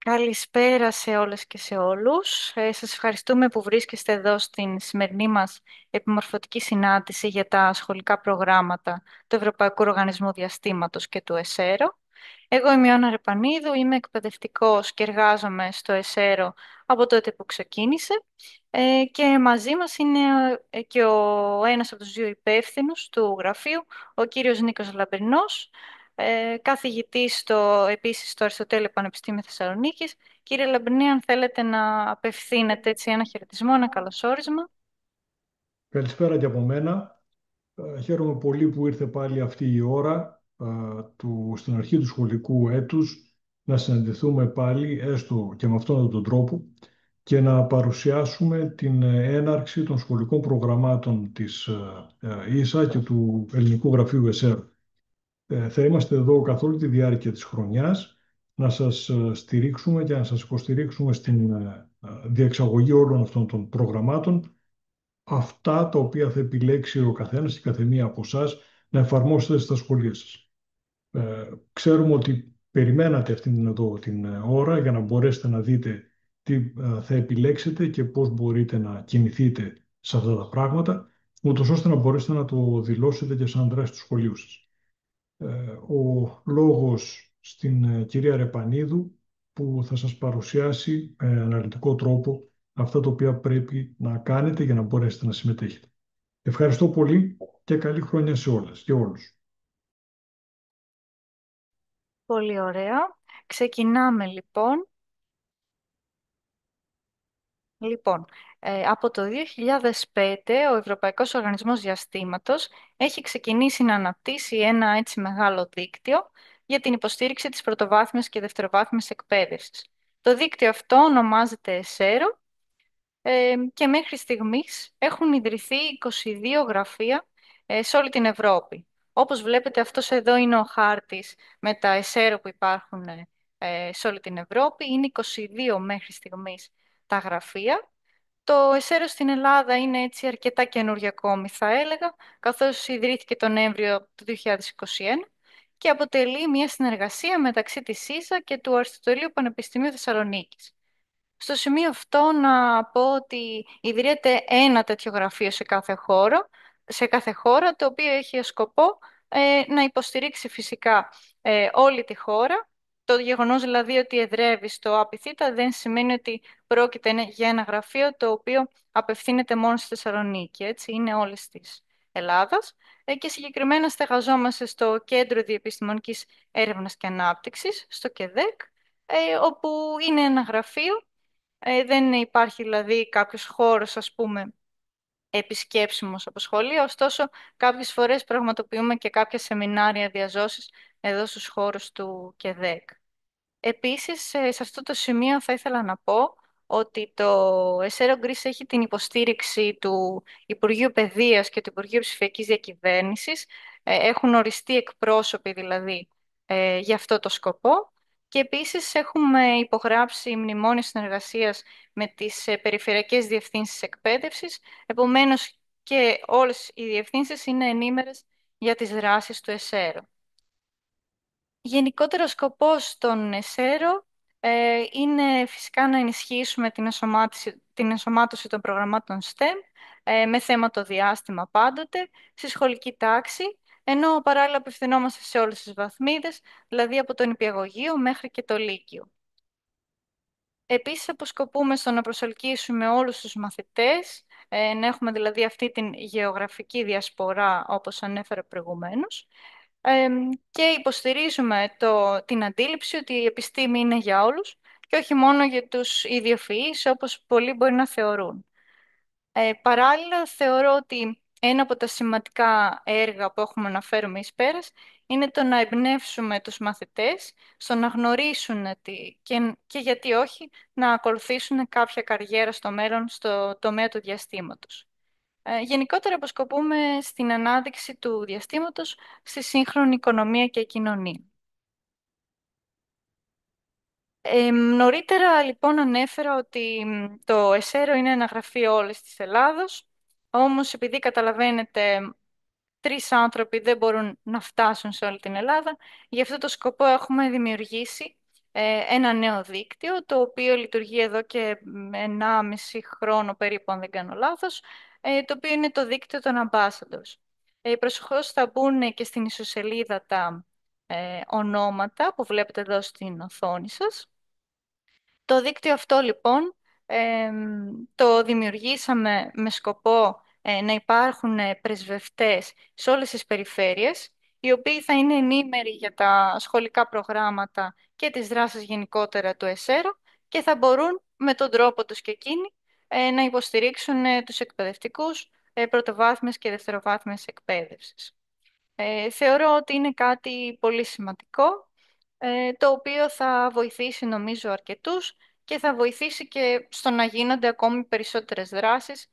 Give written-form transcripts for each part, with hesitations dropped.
Καλησπέρα σε όλες και σε όλους. Σας ευχαριστούμε που βρίσκεστε εδώ στην σημερινή μας επιμορφωτική συνάντηση για τα σχολικά προγράμματα του Ευρωπαϊκού Οργανισμού Διαστήματος και του ΕΣΕΡΟ. Εγώ είμαι η Ιώνα Ρεπανίδου, είμαι εκπαιδευτικός και εργάζομαι στο ΕΣΕΡΟ από τότε που ξεκίνησε και μαζί μας είναι και ένας από τους δύο υπεύθυνους του γραφείου, ο κύριος Νίκος Λαμπρινός, καθηγητής επίσης στο Αριστοτέλειο Πανεπιστήμιο Θεσσαλονίκης. Κύριε Λαμπρινή, αν θέλετε να απευθύνετε έτσι ένα χαιρετισμό, ένα καλωσόρισμα. Καλησπέρα και από μένα. Χαίρομαι πολύ που ήρθε πάλι αυτή η ώρα στην αρχή του σχολικού έτους να συναντηθούμε πάλι, έστω και με αυτόν τον τρόπο, και να παρουσιάσουμε την έναρξη των σχολικών προγραμμάτων της ίσα και του Ελληνικού Γραφείου ΕΣΕΡ. Θα είμαστε εδώ καθ' όλη τη διάρκεια της χρονιάς να σας στηρίξουμε και να σας υποστηρίξουμε στην διεξαγωγή όλων αυτών των προγραμμάτων, αυτά τα οποία θα επιλέξει ο καθένας και η καθεμία από εσά να εφαρμόσετε στα σχολεία σας. Ξέρουμε ότι περιμένατε αυτήν εδώ την ώρα για να μπορέσετε να δείτε τι θα επιλέξετε και πώς μπορείτε να κινηθείτε σε αυτά τα πράγματα, ούτως ώστε να μπορέσετε να το δηλώσετε και σαν δράση του σχολείου σας. Ο λόγος στην κυρία Ρεπανίδου, που θα σας παρουσιάσει με αναλυτικό τρόπο αυτά τα οποία πρέπει να κάνετε για να μπορέσετε να συμμετέχετε. Ευχαριστώ πολύ και καλή χρονιά σε όλες και όλους. Πολύ ωραία. Ξεκινάμε λοιπόν. Λοιπόν, από το 2005 ο Ευρωπαϊκός Οργανισμός Διαστήματος έχει ξεκινήσει να αναπτύσσει ένα έτσι μεγάλο δίκτυο για την υποστήριξη της πρωτοβάθμιας και δευτεροβάθμιας εκπαίδευσης. Το δίκτυο αυτό ονομάζεται ΕΣΕΡΟ και μέχρι στιγμής έχουν ιδρυθεί 22 γραφεία σε όλη την Ευρώπη. Όπως βλέπετε, αυτός εδώ είναι ο χάρτης με τα ΕΣΕΡΟ που υπάρχουν σε όλη την Ευρώπη. Είναι 22 μέχρι στιγμής τα γραφεία. Το ΕΣΕΡΟ στην Ελλάδα είναι έτσι αρκετά καινούργιο ακόμη, θα έλεγα, καθώς ιδρύθηκε τον Νοέμβριο του 2021 και αποτελεί μια συνεργασία μεταξύ της ΣΥΖΑ και του Αριστοτελείου Πανεπιστημίου Θεσσαλονίκης. Στο σημείο αυτό να πω ότι ιδρύεται ένα τέτοιο γραφείο σε κάθε χώρα, το οποίο έχει ως σκοπό να υποστηρίξει φυσικά όλη τη χώρα. Το γεγονός δηλαδή ότι εδρεύει στο ΑΠΙΘΙΤΑ δεν σημαίνει ότι πρόκειται για ένα γραφείο το οποίο απευθύνεται μόνο στη Θεσσαλονίκη. Έτσι, είναι όλης της Ελλάδας. Και συγκεκριμένα στεγαζόμαστε στο Κέντρο Διεπιστημονικής Έρευνας και Ανάπτυξης, στο ΚΕΔΕΚ, όπου είναι ένα γραφείο. Δεν υπάρχει δηλαδή κάποιος χώρος, ας πούμε, επισκέψιμος από σχολείο, ωστόσο κάποιες φορές πραγματοποιούμε και κάποια σεμινάρια διαζώσεις εδώ στους χώρους του ΚΕΔΕΚ. Επίσης, σε αυτό το σημείο θα ήθελα να πω ότι το ΕΣΕΡΟ Greece έχει την υποστήριξη του Υπουργείου Παιδείας και του Υπουργείου Ψηφιακής Διακυβέρνησης. Έχουν οριστεί εκπρόσωποι δηλαδή για αυτό το σκοπό. Και επίσης έχουμε υπογράψει μνημόνιο συνεργασίας με τις περιφερειακές διευθύνσεις εκπαίδευσης. Επομένως και όλες οι διευθύνσεις είναι ενήμερες για τις δράσεις του ΕΣΕΡΟ. Γενικότερο σκοπός των ΕΣΕΡΟ είναι φυσικά να ενισχύσουμε την ενσωμάτωση των προγραμμάτων STEM με θέμα το διάστημα πάντοτε, στη σχολική τάξη, ενώ παράλληλα απευθυνόμαστε σε όλες τις βαθμίδες, δηλαδή από τον νηπιαγωγείο μέχρι και το λύκειο. Επίσης, αποσκοπούμε στο να προσελκύσουμε όλους τους μαθητές, να έχουμε δηλαδή αυτή την γεωγραφική διασπορά, όπως ανέφερα προηγουμένως, και υποστηρίζουμε την αντίληψη ότι η επιστήμη είναι για όλους και όχι μόνο για τους ιδιοφυείς, όπως πολλοί μπορεί να θεωρούν. Παράλληλα, θεωρώ ότι ένα από τα σημαντικά έργα που έχουμε να φέρουμε εις πέρας είναι το να εμπνεύσουμε τους μαθητές στο να γνωρίσουν και γιατί όχι να ακολουθήσουν κάποια καριέρα στο μέλλον στο τομέα του διαστήματος. Γενικότερα αποσκοπούμε στην ανάδειξη του διαστήματος στη σύγχρονη οικονομία και κοινωνία. Νωρίτερα λοιπόν ανέφερα ότι το ΕΣΕΡΟ είναι ένα γραφείο όλης της Ελλάδος, όμως επειδή καταλαβαίνετε τρεις άνθρωποι δεν μπορούν να φτάσουν σε όλη την Ελλάδα, γι' αυτό το σκοπό έχουμε δημιουργήσει ένα νέο δίκτυο, το οποίο λειτουργεί εδώ και 1,5 χρόνο περίπου, αν δεν κάνω λάθος, το οποίο είναι το δίκτυο των Ambassadors. Προσεχώς θα μπουν και στην ιστοσελίδα τα ονόματα που βλέπετε εδώ στην οθόνη σας. Το δίκτυο αυτό λοιπόν το δημιουργήσαμε με σκοπό να υπάρχουν πρεσβευτές σε όλες τις περιφέρειες, οι οποίοι θα είναι ενήμεροι για τα σχολικά προγράμματα και τις δράσεις γενικότερα του ΕΣΕΡΟ και θα μπορούν με τον τρόπο τους και εκείνοι να υποστηρίξουν τους εκπαιδευτικούς πρωτοβάθμιας και δευτεροβάθμιας εκπαίδευσης. Θεωρώ ότι είναι κάτι πολύ σημαντικό, το οποίο θα βοηθήσει νομίζω αρκετούς και θα βοηθήσει και στο να γίνονται ακόμη περισσότερες δράσεις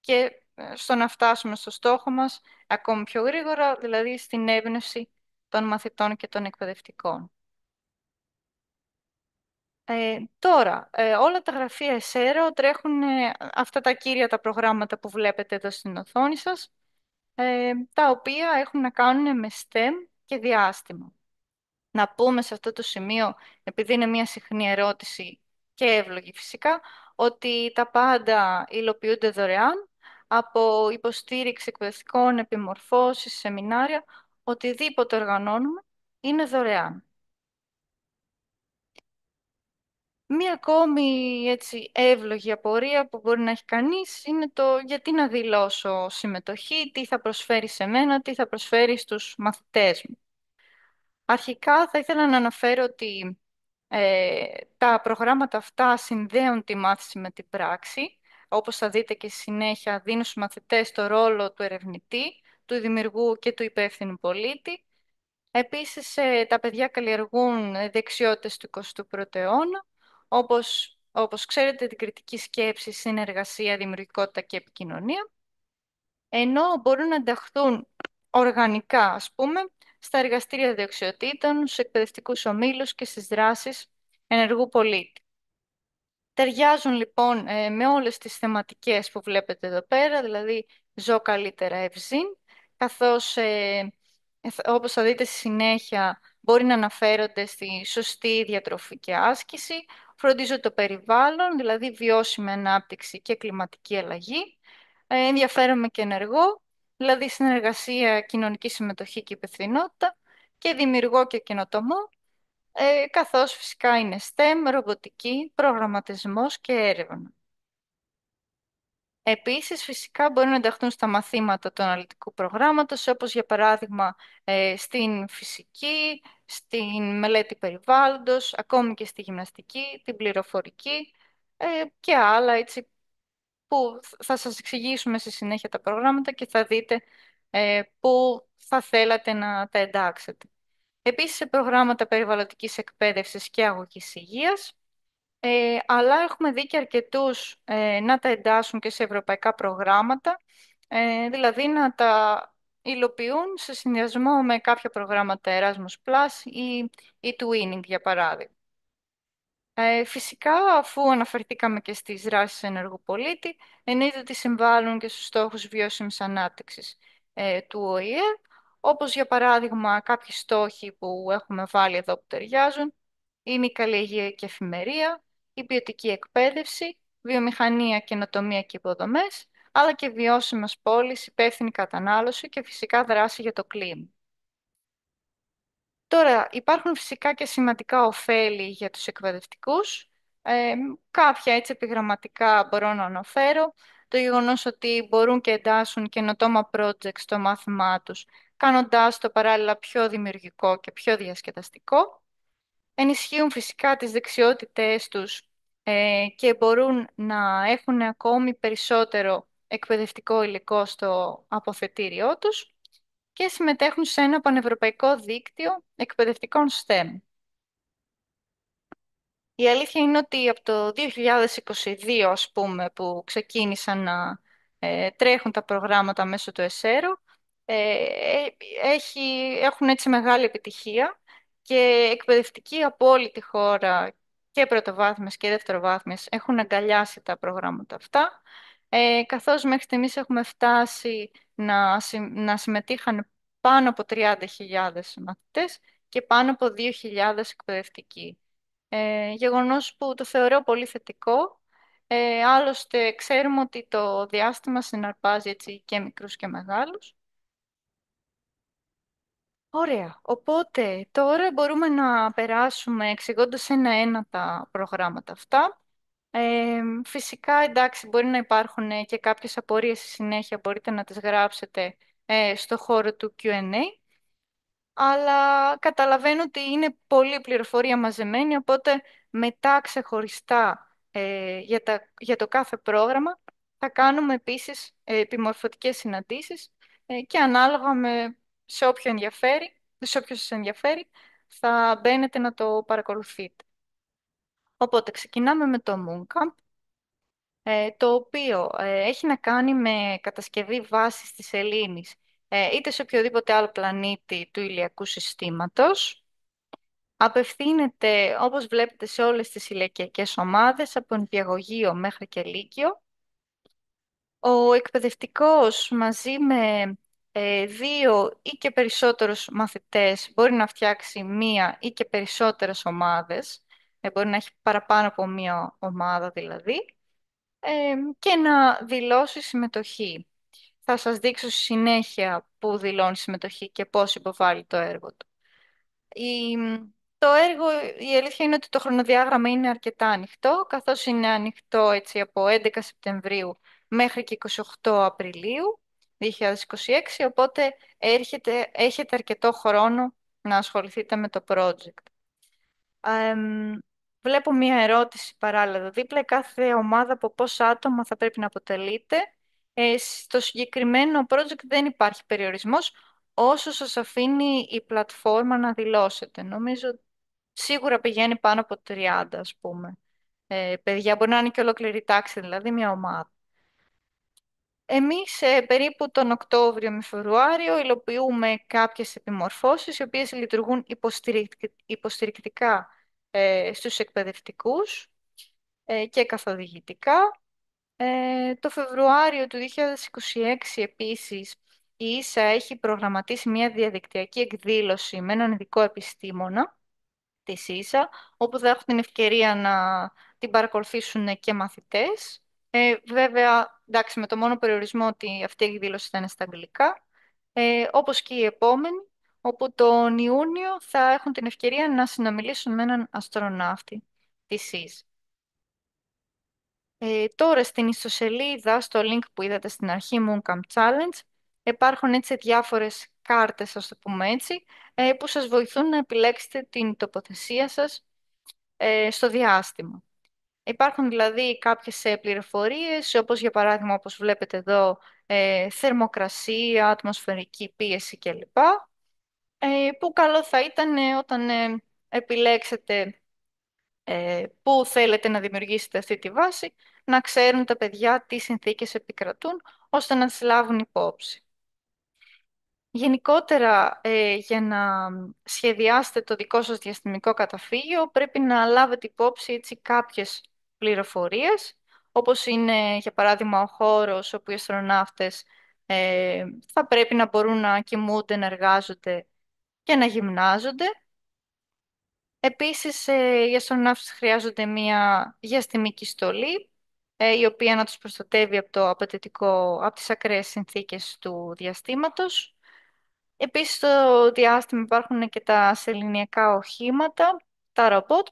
και στο να φτάσουμε στο στόχο μας ακόμη πιο γρήγορα, δηλαδή στην έμπνευση των μαθητών και των εκπαιδευτικών. Τώρα, όλα τα γραφεία ΕΣΕΡΟ τρέχουν αυτά τα κύρια τα προγράμματα που βλέπετε εδώ στην οθόνη σας, τα οποία έχουν να κάνουν με STEM και διάστημα. Να πούμε σε αυτό το σημείο, επειδή είναι μια συχνή ερώτηση και εύλογη φυσικά, ότι τα πάντα υλοποιούνται δωρεάν, από υποστήριξη εκπαιδευτικών, επιμορφώσεις, σεμινάρια, οτιδήποτε οργανώνουμε είναι δωρεάν. Μία ακόμη έτσι εύλογη απορία που μπορεί να έχει κανείς είναι το γιατί να δηλώσω συμμετοχή, τι θα προσφέρει σε μένα, τι θα προσφέρει στους μαθητές μου. Αρχικά θα ήθελα να αναφέρω ότι τα προγράμματα αυτά συνδέουν τη μάθηση με την πράξη. Όπως θα δείτε και στη συνέχεια, δίνουν στους μαθητές το ρόλο του ερευνητή, του δημιουργού και του υπεύθυνου πολίτη. Επίσης, τα παιδιά καλλιεργούν δεξιότητες του 21ου αιώνα, όπως ξέρετε, την κριτική σκέψη, συνεργασία, δημιουργικότητα και επικοινωνία, ενώ μπορούν να ενταχθούν οργανικά, ας πούμε, στα εργαστήρια δεξιοτήτων, στους εκπαιδευτικούς ομίλους και στις δράσεις ενεργού πολίτη. Ταιριάζουν λοιπόν με όλες τις θεματικές που βλέπετε εδώ πέρα, δηλαδή ζω καλύτερα ευζήν, καθώς όπως θα δείτε στη συνέχεια μπορεί να αναφέρονται στη σωστή διατροφή και άσκηση, φροντίζω το περιβάλλον, δηλαδή βιώσιμη ανάπτυξη και κλιματική αλλαγή, ενδιαφέρομαι και ενεργό, δηλαδή συνεργασία, κοινωνική συμμετοχή και υπευθυνότητα και δημιουργώ και καινοτομό, καθώς φυσικά είναι STEM, ρομποτική, προγραμματισμός και έρευνα. Επίσης, φυσικά μπορούν να ενταχθούν στα μαθήματα του αναλυτικού προγράμματος, όπως για παράδειγμα στην φυσική, στην μελέτη περιβάλλοντος, ακόμη και στη γυμναστική, την πληροφορική και άλλα, έτσι, που θα σας εξηγήσουμε στη συνέχεια τα προγράμματα και θα δείτε πού θα θέλατε να τα εντάξετε. Επίσης, σε προγράμματα περιβαλλοντικής εκπαίδευσης και αγωγής υγείας, αλλά έχουμε δει και αρκετούς να τα εντάσσουν και σε ευρωπαϊκά προγράμματα, δηλαδή να τα υλοποιούν σε συνδυασμό με κάποια προγράμματα Erasmus Plus ή Twinning, για παράδειγμα. Φυσικά, αφού αναφερθήκαμε και στις δράσεις ενεργού πολίτη, εννοείται ότι συμβάλλουν και στους στόχους βιώσιμης ανάπτυξης του ΟΗΕ, όπως για παράδειγμα κάποιοι στόχοι που έχουμε βάλει εδώ που ταιριάζουν, είναι η καλή υγεία και εφημερία, η ποιοτική εκπαίδευση, βιομηχανία, καινοτομία και υποδομές, αλλά και βιώσιμες πόλεις, υπεύθυνη κατανάλωση και φυσικά δράση για το κλίμα. Τώρα, υπάρχουν φυσικά και σημαντικά ωφέλη για τους εκπαιδευτικούς. Κάποια έτσι επιγραμματικά μπορώ να αναφέρω. Το γεγονός ότι μπορούν και εντάσσουν καινοτόμα project στο μάθημά τους, κάνοντάς το παράλληλα πιο δημιουργικό και πιο διασκεδαστικό. Ενισχύουν φυσικά τις δεξιότητές τους και μπορούν να έχουν ακόμη περισσότερο εκπαιδευτικό υλικό στο αποθετήριό τους και συμμετέχουν σε ένα πανευρωπαϊκό δίκτυο εκπαιδευτικών STEM. Η αλήθεια είναι ότι από το 2022, ας πούμε, που ξεκίνησαν να τρέχουν τα προγράμματα μέσω του ΕΣΕΡΟ, έχουν έτσι μεγάλη επιτυχία και εκπαιδευτικοί από όλη τη χώρα και πρωτοβάθμιες και δευτεροβάθμιες έχουν αγκαλιάσει τα προγράμματα αυτά, καθώς μέχρι στιγμής έχουμε φτάσει να συμμετείχαν πάνω από 30.000 μαθητές και πάνω από 2.000 εκπαιδευτικοί. Γεγονός που το θεωρώ πολύ θετικό. Άλλωστε, ξέρουμε ότι το διάστημα συναρπάζει έτσι και μικρούς και μεγάλους. Ωραία. Οπότε, τώρα μπορούμε να περάσουμε εξηγώντας ένα-ένα τα προγράμματα αυτά. Φυσικά, εντάξει, μπορεί να υπάρχουν και κάποιες απορίες στη συνέχεια, μπορείτε να τις γράψετε στο χώρο του Q&A. Αλλά καταλαβαίνω ότι είναι πολλή πληροφορία μαζεμένη, οπότε μετά ξεχωριστά για το κάθε πρόγραμμα θα κάνουμε επίσης επιμορφωτικές συναντήσεις και ανάλογα σε όποιο σας ενδιαφέρει, θα μπαίνετε να το παρακολουθείτε. Οπότε ξεκινάμε με το Mooncamp, το οποίο έχει να κάνει με κατασκευή βάσης της σελήνης, είτε σε οποιοδήποτε άλλο πλανήτη του ηλιακού συστήματος. Απευθύνεται, όπως βλέπετε, σε όλες τις ηλικιακές ομάδες, από νηπιαγωγείο μέχρι και λύκειο. Ο εκπαιδευτικός μαζί με δύο ή και περισσότερους μαθητές μπορεί να φτιάξει μία ή και περισσότερες ομάδες, μπορεί να έχει παραπάνω από μία ομάδα δηλαδή, και να δηλώσει συμμετοχή. Θα σας δείξω στη συνέχεια πού δηλώνει συμμετοχή και πώς υποβάλλει το έργο του. Η, το έργο, η αλήθεια είναι ότι το χρονοδιάγραμμα είναι αρκετά ανοιχτό, καθώς είναι ανοιχτό έτσι από 11 Σεπτεμβρίου μέχρι και 28 Απριλίου 2026, οπότε έχετε αρκετό χρόνο να ασχοληθείτε με το project. Εμ, Βλέπω μία ερώτηση παράλληλα εδώ δίπλα. Κάθε ομάδα από πόσα άτομα θα πρέπει να αποτελείται. Στο συγκεκριμένο project δεν υπάρχει περιορισμός όσο σας αφήνει η πλατφόρμα να δηλώσετε. Νομίζω σίγουρα πηγαίνει πάνω από 30, ας πούμε. Παιδιά, μπορεί να είναι και ολόκληρη τάξη, δηλαδή μια ομάδα. Εμείς περίπου τον Οκτώβριο με Φεβρουάριο υλοποιούμε κάποιες επιμορφώσεις οι οποίες λειτουργούν υποστηρικτικά στους εκπαιδευτικούς και καθοδηγητικά. Το Φεβρουάριο του 2026 επίσης η ίσα έχει προγραμματίσει μια διαδικτυακή εκδήλωση με έναν ειδικό επιστήμονα της ίσα, όπου θα έχουν την ευκαιρία να την παρακολουθήσουν και μαθητές. Βέβαια, εντάξει, με το μόνο περιορισμό ότι αυτή η εκδήλωση θα είναι στα αγγλικά, όπως και η επόμενη, όπου τον Ιούνιο θα έχουν την ευκαιρία να συνομιλήσουν με έναν αστροναύτη της ίσα. Τώρα στην ιστοσελίδα, στο link που είδατε στην αρχή, Mooncamp Challenge, υπάρχουν έτσι διάφορες κάρτες, ας το πούμε έτσι, που σας βοηθούν να επιλέξετε την τοποθεσία σας στο διάστημα. Υπάρχουν δηλαδή κάποιες πληροφορίες, όπως για παράδειγμα, όπως βλέπετε εδώ, θερμοκρασία, ατμοσφαιρική πίεση κλπ. Που καλό θα ήταν όταν επιλέξετε πού θέλετε να δημιουργήσετε αυτή τη βάση, να ξέρουν τα παιδιά τι συνθήκες επικρατούν, ώστε να τις λάβουν υπόψη. Γενικότερα, για να σχεδιάσετε το δικό σας διαστημικό καταφύγιο, πρέπει να λάβετε υπόψη έτσι κάποιες πληροφορίες, όπως είναι, για παράδειγμα, ο χώρος όπου οι αστροναύτες θα πρέπει να μπορούν να κοιμούνται, να εργάζονται και να γυμνάζονται. Επίσης, οι αστροναύτες χρειάζονται μια διαστημική στολή, η οποία να τους προστατεύει από το απαιτητικό, από τις ακραίες συνθήκες του διαστήματος. Επίσης, στο διάστημα υπάρχουν και τα σεληνιακά οχήματα, τα ρομπότ,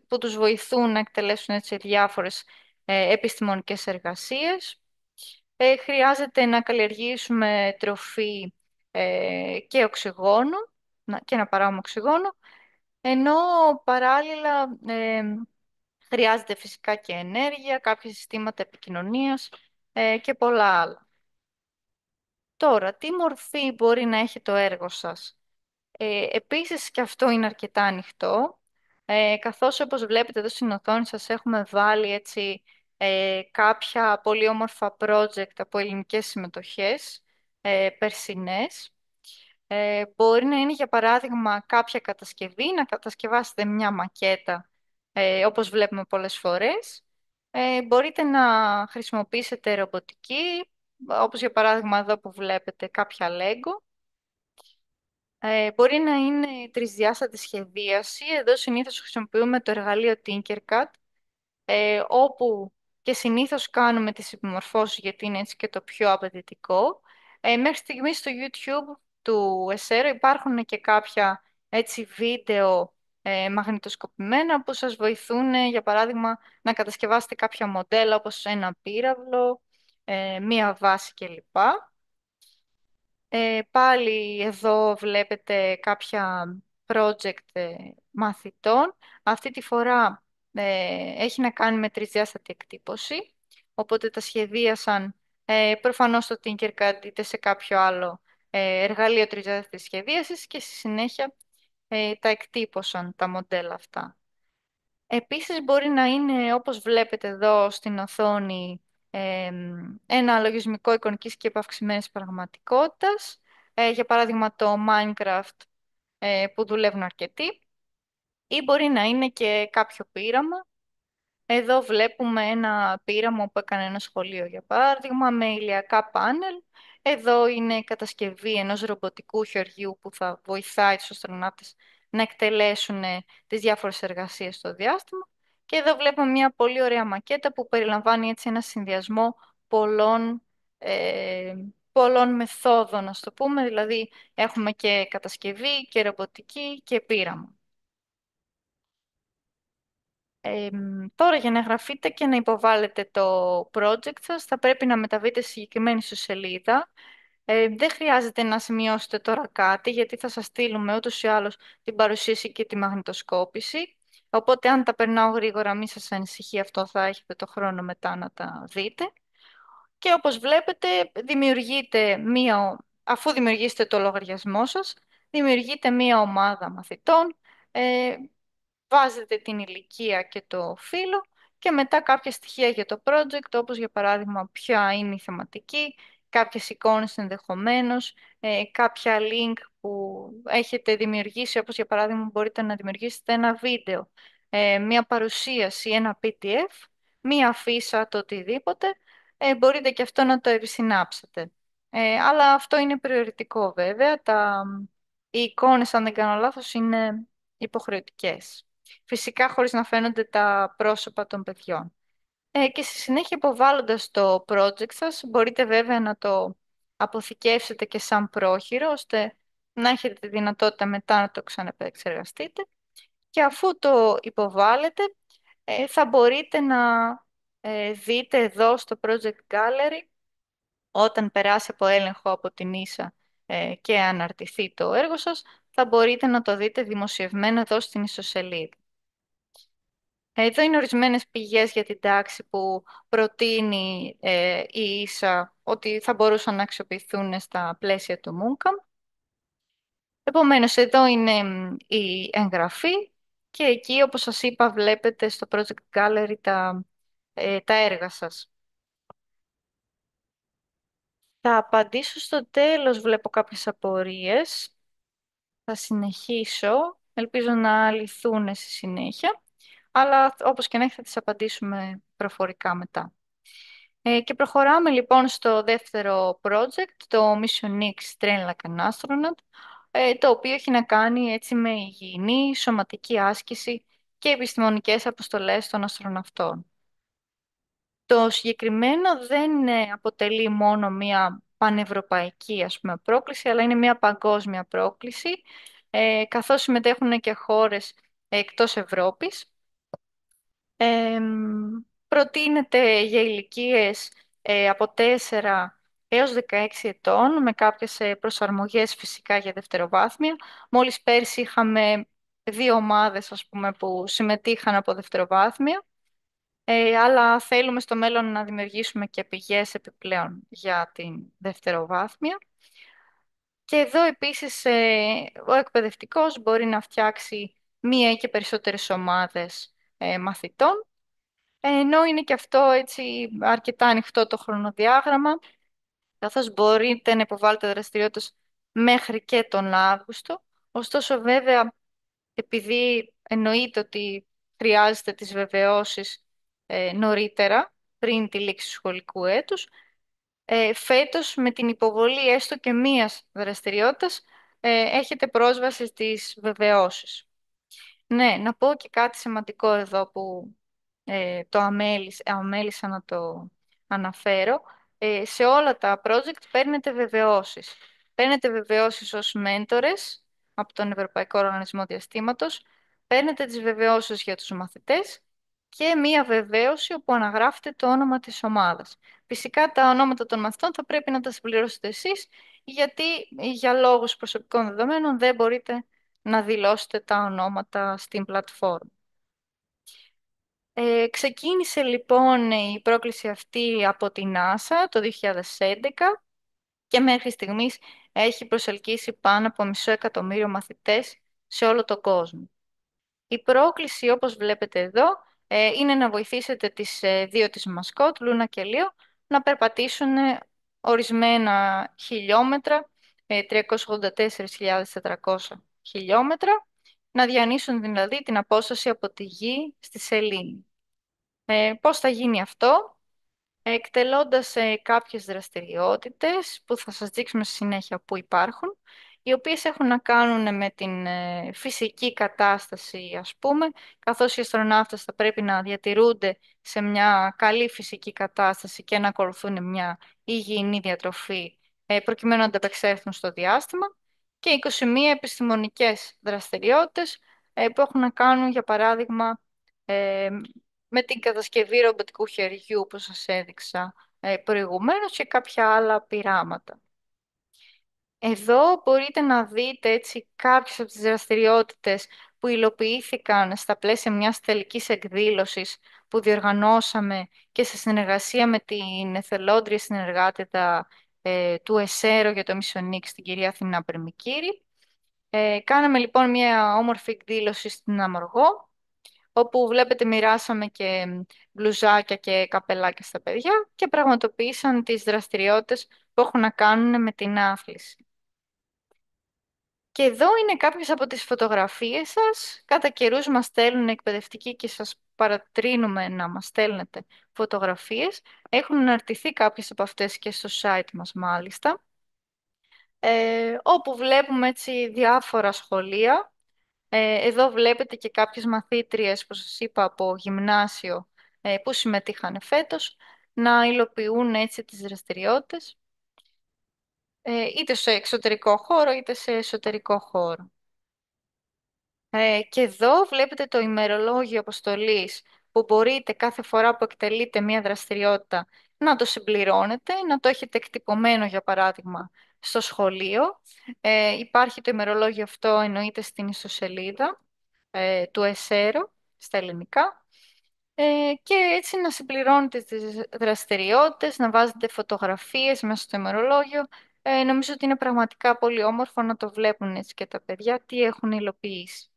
που τους βοηθούν να εκτελέσουν έτσι διάφορες επιστημονικές εργασίες. Χρειάζεται να καλλιεργήσουμε τροφή και οξυγόνο, και να παράγουμε οξυγόνο, ενώ παράλληλα χρειάζεται φυσικά και ενέργεια, κάποια συστήματα επικοινωνίας και πολλά άλλα. Τώρα, τι μορφή μπορεί να έχει το έργο σας? Επίσης και αυτό είναι αρκετά ανοιχτό, καθώς όπως βλέπετε εδώ στην οθόνη σας έχουμε βάλει έτσι κάποια πολύ όμορφα project από ελληνικές συμμετοχές, περσινές. Μπορεί να είναι για παράδειγμα κάποια κατασκευή, να κατασκευάσετε μια μακέτα όπως βλέπουμε πολλές φορές. Μπορείτε να χρησιμοποιήσετε ρομποτική, όπως για παράδειγμα εδώ που βλέπετε κάποια Lego. Μπορεί να είναι τρισδιάστατη σχεδίαση. Εδώ συνήθως χρησιμοποιούμε το εργαλείο Tinkercad, όπου και συνήθως κάνουμε τις επιμορφώσεις γιατί είναι έτσι και το πιο απαιτητικό. Μέχρι στιγμής στο YouTube του Εσέρο υπάρχουν και κάποια έτσι βίντεο μαγνητοσκοπημένα που σας βοηθούν, για παράδειγμα, να κατασκευάσετε κάποια μοντέλα όπως ένα πύραυλο, μία βάση κλπ. Πάλι εδώ βλέπετε κάποια project μαθητών. Αυτή τη φορά έχει να κάνει με τρισδιάστατη εκτύπωση, οπότε τα σχεδίασαν προφανώς στο Tinkercad είτε σε κάποιο άλλο εργαλείο τρισδιάστατης σχεδίασης και στη συνέχεια τα εκτύπωσαν τα μοντέλα αυτά. Επίσης μπορεί να είναι, όπως βλέπετε εδώ στην οθόνη, ένα λογισμικό εικονικής και επαυξημένης πραγματικότητας. Για παράδειγμα το Minecraft που δουλεύουν αρκετοί. Ή μπορεί να είναι και κάποιο πείραμα. Εδώ βλέπουμε ένα πείραμα που έκανε ένα σχολείο, για παράδειγμα, με ηλιακά πάνελ. Εδώ είναι η κατασκευή ενός ρομποτικού χεριού που θα βοηθάει τους αστροναύτες να εκτελέσουν τις διάφορες εργασίες στο διάστημα. Και εδώ βλέπουμε μια πολύ ωραία μακέτα που περιλαμβάνει έτσι ένα συνδυασμό πολλών, ε, πολλών μεθόδων, ας το πούμε. Δηλαδή έχουμε και κατασκευή και ρομποτική και πείραμα. Τώρα για να εγγραφείτε και να υποβάλλετε το project σας θα πρέπει να μεταβείτε στη συγκεκριμένη ιστοσελίδα. Δεν χρειάζεται να σημειώσετε τώρα κάτι γιατί θα σας στείλουμε ούτως ή άλλως την παρουσίαση και τη μαγνητοσκόπηση. Οπότε αν τα περνάω γρήγορα μη σας ανησυχεί αυτό, θα έχετε το χρόνο μετά να τα δείτε. Και όπως βλέπετε αφού δημιουργήσετε το λογαριασμό σας, δημιουργείτε μία ομάδα μαθητών. ε, Βάζετε την ηλικία και το φύλο και μετά κάποια στοιχεία για το project, όπως για παράδειγμα ποια είναι η θεματική, κάποιες εικόνες ενδεχομένως, κάποια link που έχετε δημιουργήσει, όπως για παράδειγμα μπορείτε να δημιουργήσετε ένα βίντεο, μία παρουσίαση, ένα PDF, μία αφίσα, το οτιδήποτε, μπορείτε και αυτό να το επισυνάψετε. Αλλά αυτό είναι προαιρετικό βέβαια. Οι εικόνες, αν δεν κάνω λάθος, είναι υποχρεωτικές. Φυσικά χωρίς να φαίνονται τα πρόσωπα των παιδιών. Και στη συνέχεια υποβάλλοντας το project σας, μπορείτε βέβαια να το αποθηκεύσετε και σαν πρόχειρο, ώστε να έχετε τη δυνατότητα μετά να το ξαναεπεξεργαστείτε. Και αφού το υποβάλλετε, θα μπορείτε να δείτε εδώ στο Project Gallery, όταν περάσει από έλεγχο από την ίσα και αναρτηθεί το έργο σας, θα μπορείτε να το δείτε δημοσιευμένο εδώ στην ιστοσελίδα. Εδώ είναι ορισμένες πηγές για την τάξη που προτείνει η ίσα ότι θα μπορούσαν να αξιοποιηθούν στα πλαίσια του MOOCAM. Επομένως, εδώ είναι η εγγραφή και εκεί, όπως σας είπα, βλέπετε στο Project Gallery τα έργα σας. Θα απαντήσω στο τέλος, βλέπω κάποιες απορίες. Θα συνεχίσω. Ελπίζω να λυθούν στη συνέχεια. Αλλά όπως και να έχει θα τις απαντήσουμε προφορικά μετά. Και προχωράμε λοιπόν στο δεύτερο project, το Mission X Train Like an Astronaut, το οποίο έχει να κάνει έτσι με υγιεινή, σωματική άσκηση και επιστημονικές αποστολές των αστροναυτών. Το συγκεκριμένο δεν αποτελεί μόνο μία πανευρωπαϊκή πρόκληση, αλλά είναι μία παγκόσμια πρόκληση, καθώς συμμετέχουν και χώρες εκτός Ευρώπης. Προτείνεται για ηλικίες από 4 έως 16 ετών, με κάποιες προσαρμογές φυσικά για δευτεροβάθμια. Μόλις πέρσι είχαμε 2 ομάδες, ας πούμε, που συμμετείχαν από δευτεροβάθμια, αλλά θέλουμε στο μέλλον να δημιουργήσουμε και πηγές επιπλέον για την δευτεροβάθμια. Και εδώ επίσης ο εκπαιδευτικός μπορεί να φτιάξει μία ή και περισσότερες ομάδες μαθητών, ενώ είναι και αυτό έτσι αρκετά ανοιχτό το χρονοδιάγραμμα, καθώς μπορείτε να υποβάλλετε δραστηριότητες μέχρι και τον Αύγουστο. Ωστόσο, βέβαια, επειδή εννοείται ότι χρειάζεται τις βεβαιώσεις νωρίτερα, πριν τη λήξη του σχολικού έτους, φέτος με την υποβολή έστω και μίας δραστηριότητας, έχετε πρόσβαση στις βεβαιώσεις. Ναι, να πω και κάτι σημαντικό εδώ που το αμέλησα να το αναφέρω. Σε όλα τα project παίρνετε βεβαιώσεις. Παίρνετε βεβαιώσεις ως μέντορες από τον Ευρωπαϊκό Οργανισμό Διαστήματος. Παίρνετε τις βεβαιώσεις για τους μαθητές και μία βεβαίωση όπου αναγράφετε το όνομα της ομάδας. Φυσικά τα ονόματα των μαθητών θα πρέπει να τα συμπληρώσετε εσείς, γιατί για λόγους προσωπικών δεδομένων δεν μπορείτε να δηλώσετε τα ονόματα στην πλατφόρμα. Ξεκίνησε λοιπόν η πρόκληση αυτή από την NASA το 2011 και μέχρι στιγμής έχει προσελκύσει πάνω από 500.000 μαθητές σε όλο τον κόσμο. Η πρόκληση, όπως βλέπετε εδώ, είναι να βοηθήσετε τις δύο της μασκότ, Λούνα και Λίο, να περπατήσουν ορισμένα χιλιόμετρα, 384.400 χιλιόμετρα, να διανύσουν δηλαδή την απόσταση από τη Γη στη Σελήνη. Πώς θα γίνει αυτό? Εκτελώντας κάποιες δραστηριότητες που θα σας δείξουμε στη συνέχεια που υπάρχουν, οι οποίες έχουν να κάνουν με την φυσική κατάσταση, ας πούμε, καθώς οι αστροναύτες θα πρέπει να διατηρούνται σε μια καλή φυσική κατάσταση και να ακολουθούν μια υγιεινή διατροφή, προκειμένου να ανταπεξέλθουν στο διάστημα, και 21 επιστημονικές δραστηριότητες που έχουν να κάνουν, για παράδειγμα, ε, με την κατασκευή ρομποτικού χεριού που σας έδειξα προηγουμένως και κάποια άλλα πειράματα. Εδώ μπορείτε να δείτε έτσι κάποιες από τις δραστηριότητες που υλοποιήθηκαν στα πλαίσια μιας τελικής εκδήλωσης που διοργανώσαμε και σε συνεργασία με την εθελόντρια συνεργάτητα του ΕΣΕΡΟ για το Mission X, την κυρία Αθηνά Πρεμικύρη. Κάναμε λοιπόν μια όμορφη εκδήλωση στην Αμοργό, όπου βλέπετε μοιράσαμε και μπλουζάκια και καπελάκια στα παιδιά και πραγματοποίησαν τις δραστηριότητες που έχουν να κάνουν με την άθληση. Και εδώ είναι κάποιες από τις φωτογραφίες σας. Κατά καιρούς μας στέλνουν εκπαιδευτικοί και σας παρατρύνουμε να μας στέλνετε φωτογραφίες. Έχουν αναρτηθεί κάποιες από αυτές και στο site μας μάλιστα, όπου βλέπουμε έτσι διάφορα σχολεία. Εδώ βλέπετε και κάποιες μαθήτριες που σας είπα από γυμνάσιο που συμμετείχαν φέτος να υλοποιούν έτσι τις δραστηριότητες είτε σε εξωτερικό χώρο είτε σε εσωτερικό χώρο. Και εδώ βλέπετε το ημερολόγιο αποστολής που μπορείτε κάθε φορά που εκτελείτε μία δραστηριότητα να το συμπληρώνετε, να το έχετε εκτυπωμένο για παράδειγμα στο σχολείο. Υπάρχει το ημερολόγιο αυτό, εννοείται στην ιστοσελίδα του ΕΣΕΡΟ στα ελληνικά. Και έτσι να συμπληρώνετε τις δραστηριότητες, να βάζετε φωτογραφίες μέσα στο ημερολόγιο. Νομίζω ότι είναι πραγματικά πολύ όμορφο να το βλέπουν έτσι και τα παιδιά τι έχουν υλοποιήσει.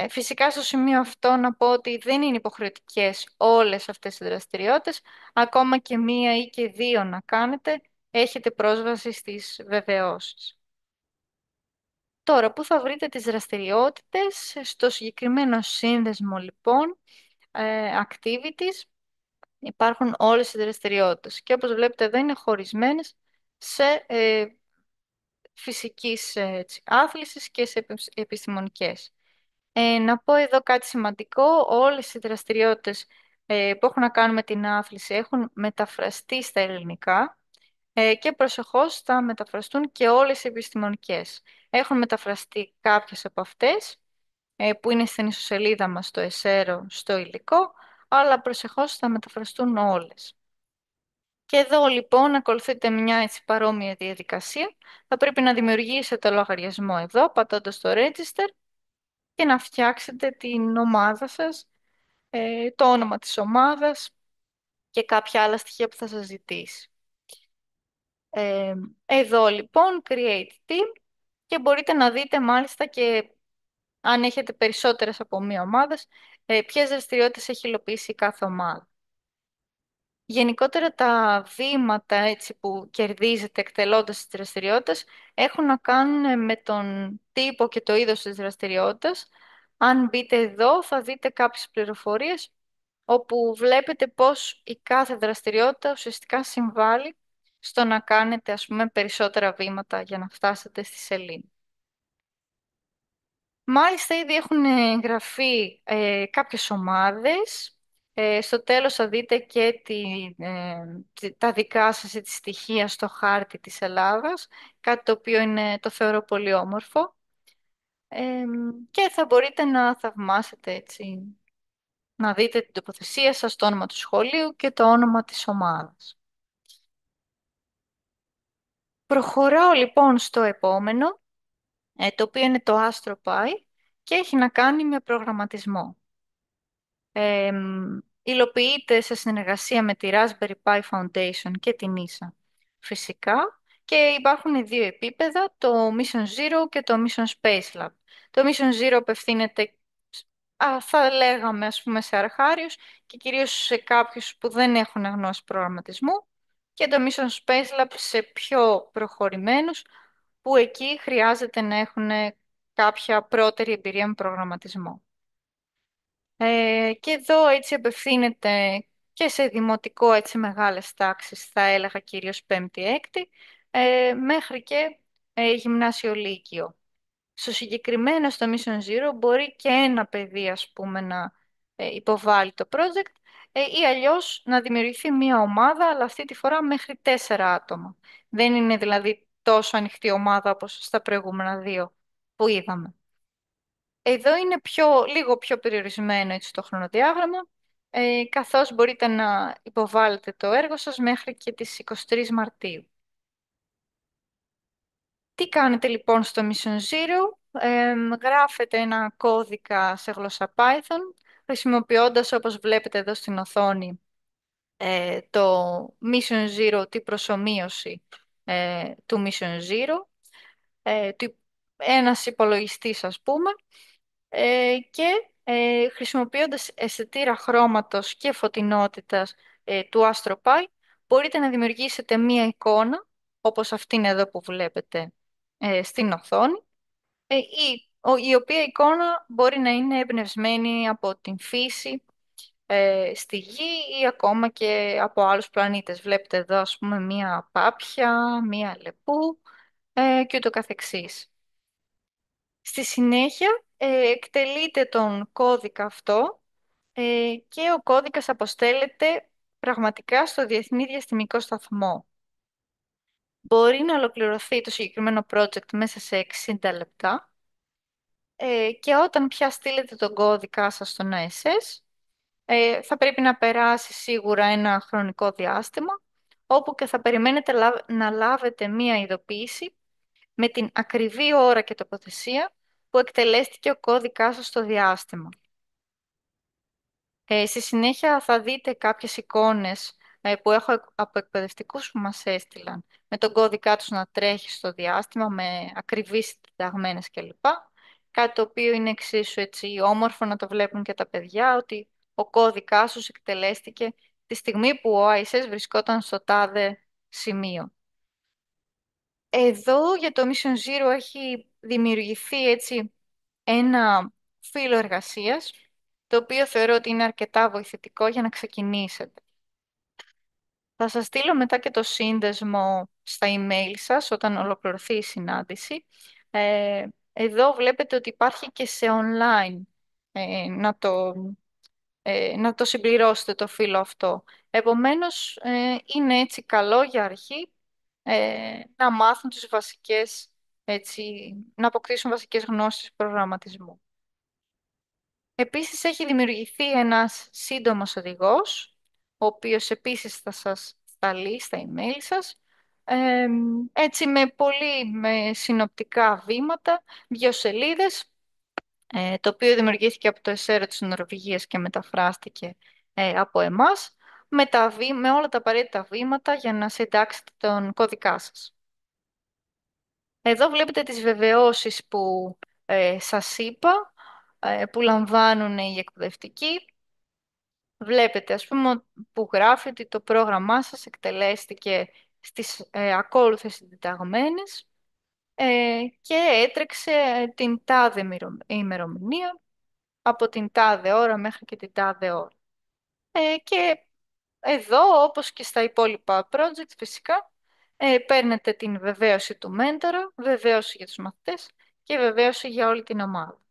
Φυσικά στο σημείο αυτό να πω ότι δεν είναι υποχρεωτικές όλες αυτές οι δραστηριότητες. Ακόμα και μία ή και δύο να κάνετε, έχετε πρόσβαση στις βεβαιώσεις. Τώρα, πού θα βρείτε τις δραστηριότητες? Στο συγκεκριμένο σύνδεσμο λοιπόν, activities, υπάρχουν όλες οι δραστηριότητες. Και όπως βλέπετε εδώ είναι χωρισμένες σε φυσικής άθλησης και σε επιστημονικές. Να πω εδώ κάτι σημαντικό. Όλες οι δραστηριότητες που έχουν να κάνουν με την άθληση έχουν μεταφραστεί στα ελληνικά και προσεχώς θα μεταφραστούν και όλες οι επιστημονικές. Έχουν μεταφραστεί κάποιες από αυτές που είναι στην ιστοσελίδα μας στο ΕΣΕΡΟ στο υλικό, αλλά προσεχώς θα μεταφραστούν όλες. Και εδώ λοιπόν ακολουθείτε μια έτσι παρόμοια διαδικασία. Θα πρέπει να δημιουργήσετε λογαριασμό εδώ, πατώντας το Register, και να φτιάξετε την ομάδα σας, το όνομα της ομάδας και κάποια άλλα στοιχεία που θα σας ζητήσει. Εδώ λοιπόν Create Team, και μπορείτε να δείτε μάλιστα και αν έχετε περισσότερες από μία ομάδες, ποιες δραστηριότητες έχει υλοποιήσει κάθε ομάδα. Γενικότερα τα βήματα έτσι, που κερδίζετε εκτελώντας τις δραστηριότητες έχουν να κάνουν με τον τύπο και το είδος της δραστηριότητας. Αν μπείτε εδώ θα δείτε κάποιες πληροφορίες όπου βλέπετε πώς η κάθε δραστηριότητα ουσιαστικά συμβάλλει στο να κάνετε ας πούμε περισσότερα βήματα για να φτάσετε στη σελήνη. Μάλιστα, ήδη έχουν εγγραφεί κάποιες ομάδες. Στο τέλος θα δείτε και τα δικά σας τη στοιχεία στο χάρτη της Ελλάδας, κάτι το οποίο το θεωρώ πολύ όμορφο. Ε, και θα μπορείτε να θαυμάσετε έτσι, να δείτε την τοποθεσία σας, το όνομα του σχολείου και το όνομα της ομάδας. Προχωράω λοιπόν στο επόμενο, το οποίο είναι το AstroPi και έχει να κάνει με προγραμματισμό. Υλοποιείται σε συνεργασία με τη Raspberry Pi Foundation και την NISA. Φυσικά, και υπάρχουν δύο επίπεδα, το Mission Zero και το Mission Space Lab. Το Mission Zero απευθύνεται, θα λέγαμε, ας πούμε, σε αρχάριους και κυρίως σε κάποιους που δεν έχουν γνώση προγραμματισμού, και το Mission Space Lab σε πιο προχωρημένους, που εκεί χρειάζεται να έχουν κάποια πρώτερη εμπειρία με προγραμματισμό. Και εδώ έτσι απευθύνεται και σε δημοτικό έτσι μεγάλες τάξεις, θα έλεγα κυρίως πέμπτη-έκτη, μέχρι και γυμνάσιο λύκειο. Στο συγκεκριμένο στο Mission Zero μπορεί και ένα παιδί, ας πούμε, να υποβάλει το project, ή αλλιώς να δημιουργηθεί μία ομάδα, αλλά αυτή τη φορά μέχρι 4 άτομα. Δεν είναι δηλαδή τόσο ανοιχτή ομάδα όπως στα προηγούμενα δύο που είδαμε. Εδώ είναι λίγο πιο περιορισμένο έτσι, το χρονοδιάγραμμα, καθώς μπορείτε να υποβάλλετε το έργο σας μέχρι και τις 23 Μαρτίου. Τι κάνετε λοιπόν στο Mission Zero? Γράφετε ένα κώδικα σε γλώσσα Python, χρησιμοποιώντας, όπως βλέπετε εδώ στην οθόνη, το Mission Zero, την προσομοίωση του Mission Zero, ένας υπολογιστής ας πούμε, και χρησιμοποιώντας αισθητήρα χρώματος και φωτεινότητας του AstroPi μπορείτε να δημιουργήσετε μία εικόνα όπως αυτήν εδώ που βλέπετε στην οθόνη, η οποία εικόνα μπορεί να είναι εμπνευσμένη από την φύση στη Γη ή ακόμα και από άλλους πλανήτες. Βλέπετε εδώ ας πούμε μία πάπια, μία λεπού και ούτω καθεξής. Στη συνέχεια εκτελείτε τον κώδικα αυτό και ο κώδικας αποστέλλεται πραγματικά στο Διεθνή Διαστημικό Σταθμό. Μπορεί να ολοκληρωθεί το συγκεκριμένο project μέσα σε 60 λεπτά, και όταν πια στείλετε τον κώδικά σας στον ISS, θα πρέπει να περάσει σίγουρα ένα χρονικό διάστημα, όπου και θα περιμένετε να λάβετε μία ειδοποίηση με την ακριβή ώρα και τοποθεσία που εκτελέστηκε ο κώδικάς σας στο διάστημα. Στη συνέχεια θα δείτε κάποιες εικόνες που έχω από εκπαιδευτικούς που μας έστειλαν, με τον κώδικά τους να τρέχει στο διάστημα με ακριβείς συνταγμένες κλπ. Κάτι το οποίο είναι εξίσου έτσι όμορφο να το βλέπουν και τα παιδιά, ότι ο κώδικάς τους εκτελέστηκε τη στιγμή που ο ISS βρισκόταν στο τάδε σημείο. Εδώ για το Mission Zero έχει δημιουργηθεί έτσι ένα φύλλο εργασίας, το οποίο θεωρώ ότι είναι αρκετά βοηθητικό για να ξεκινήσετε. Θα σας στείλω μετά και το σύνδεσμο στα email σας όταν ολοκληρωθεί η συνάντηση. Εδώ βλέπετε ότι υπάρχει και σε online, να το συμπληρώσετε το φύλλο αυτό. Επομένως, είναι έτσι καλό για αρχή να μάθουν τις βασικές, έτσι, να αποκτήσουν βασικές γνώσεις προγραμματισμού. Επίσης έχει δημιουργηθεί ένας σύντομος οδηγός, ο οποίος επίσης θα σας σταλεί στα email σας, έτσι με συνοπτικά βήματα, 2 σελίδες, το οποίο δημιουργήθηκε από το ΕΣΕΡΟ της Νορβηγίας και μεταφράστηκε από εμάς, με όλα τα απαραίτητα βήματα για να συντάξετε τον κώδικά σας. Εδώ βλέπετε τις βεβαιώσεις που σας είπα, που λαμβάνουν οι εκπαιδευτικοί. Βλέπετε, ας πούμε, που γράφει ότι το πρόγραμμά σας εκτελέστηκε στις ακόλουθες συντεταγμένες και έτρεξε την τάδε ημερομηνία, από την τάδε ώρα μέχρι και την τάδε ώρα. Και εδώ, όπως και στα υπόλοιπα project φυσικά, παίρνετε την βεβαίωση του μέντορα, βεβαίωση για τους μαθητές και βεβαίωση για όλη την ομάδα.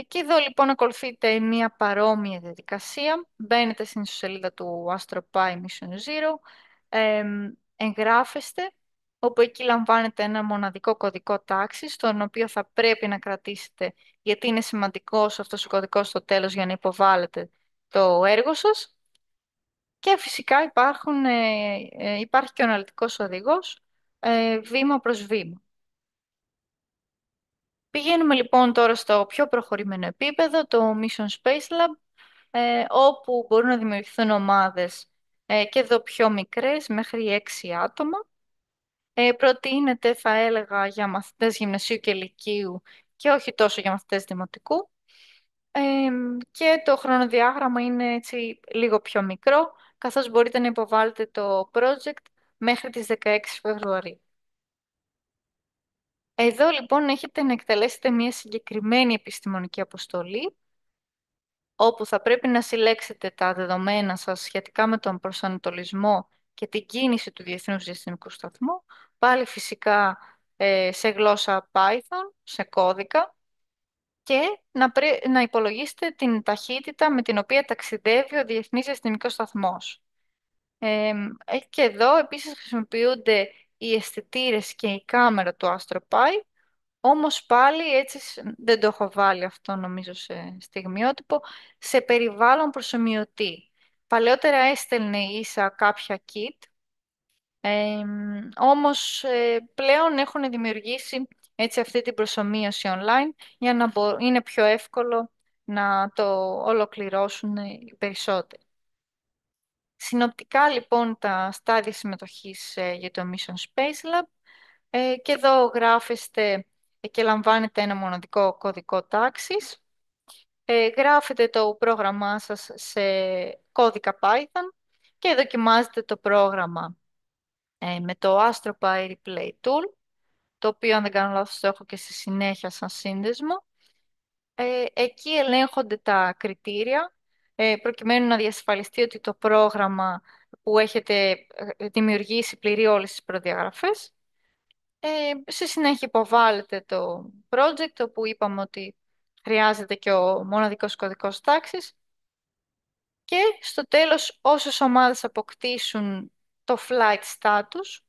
Και εδώ λοιπόν ακολουθείτε μια παρόμοια διαδικασία. Μπαίνετε στην ιστοσελίδα του AstroPi Mission Zero, εγγράφεστε, όπου εκεί λαμβάνετε ένα μοναδικό κωδικό τάξης, τον οποίο θα πρέπει να κρατήσετε, γιατί είναι σημαντικός αυτός ο κωδικός στο τέλος για να υποβάλλετε το έργο σας. Και φυσικά υπάρχει και ο αναλυτικός οδηγός, βήμα προς βήμα. Πηγαίνουμε λοιπόν τώρα στο πιο προχωρημένο επίπεδο, το Mission Space Lab, όπου μπορούν να δημιουργηθούν ομάδες και εδώ πιο μικρές, μέχρι 6 άτομα. Προτείνεται, θα έλεγα, για μαθητές γυμνασίου και λυκείου και όχι τόσο για μαθητές δημοτικού. Ε, και το χρονοδιάγραμμα είναι έτσι λίγο πιο μικρό, καθώς μπορείτε να υποβάλλετε το project μέχρι τις 16 Φεβρουαρίου. Εδώ λοιπόν έχετε να εκτελέσετε μια συγκεκριμένη επιστημονική αποστολή, όπου θα πρέπει να συλλέξετε τα δεδομένα σας σχετικά με τον προσανατολισμό και την κίνηση του Διεθνούς Διαστημικού Σταθμού, πάλι φυσικά σε γλώσσα Python, σε κώδικα, και να υπολογίσετε την ταχύτητα με την οποία ταξιδεύει ο Διεθνής Διαστημικός Σταθμός. Και εδώ επίσης χρησιμοποιούνται οι αισθητήρε και η κάμερα του AstroPi. Όμως πάλι έτσι δεν το έχω βάλει αυτό νομίζω σε στιγμιότυπο, σε περιβάλλον προσομοιωτή. Παλαιότερα έστελνε ίσα κάποια kit, όμως πλέον έχουν δημιουργήσει έτσι αυτή την προσομοίωση online για να είναι πιο εύκολο να το ολοκληρώσουν οι περισσότεροι. Συνοπτικά λοιπόν τα στάδια συμμετοχής για το Mission Space Lab. Και εδώ γράφεστε και λαμβάνετε ένα μοναδικό κωδικό τάξης. Γράφετε το πρόγραμμά σας σε κώδικα Python και δοκιμάζετε το πρόγραμμα με το AstroPy Replay Tool, το οποίο αν δεν κάνω λάθος το έχω και στη συνέχεια σαν σύνδεσμο. Εκεί ελέγχονται τα κριτήρια προκειμένου να διασφαλιστεί ότι το πρόγραμμα που έχετε δημιουργήσει πληρεί όλες τις προδιαγραφές. Στη συνέχεια υποβάλλετε το project, όπου είπαμε ότι χρειάζεται και ο μοναδικός κωδικός τάξης, και στο τέλος όσες ομάδες αποκτήσουν το flight status,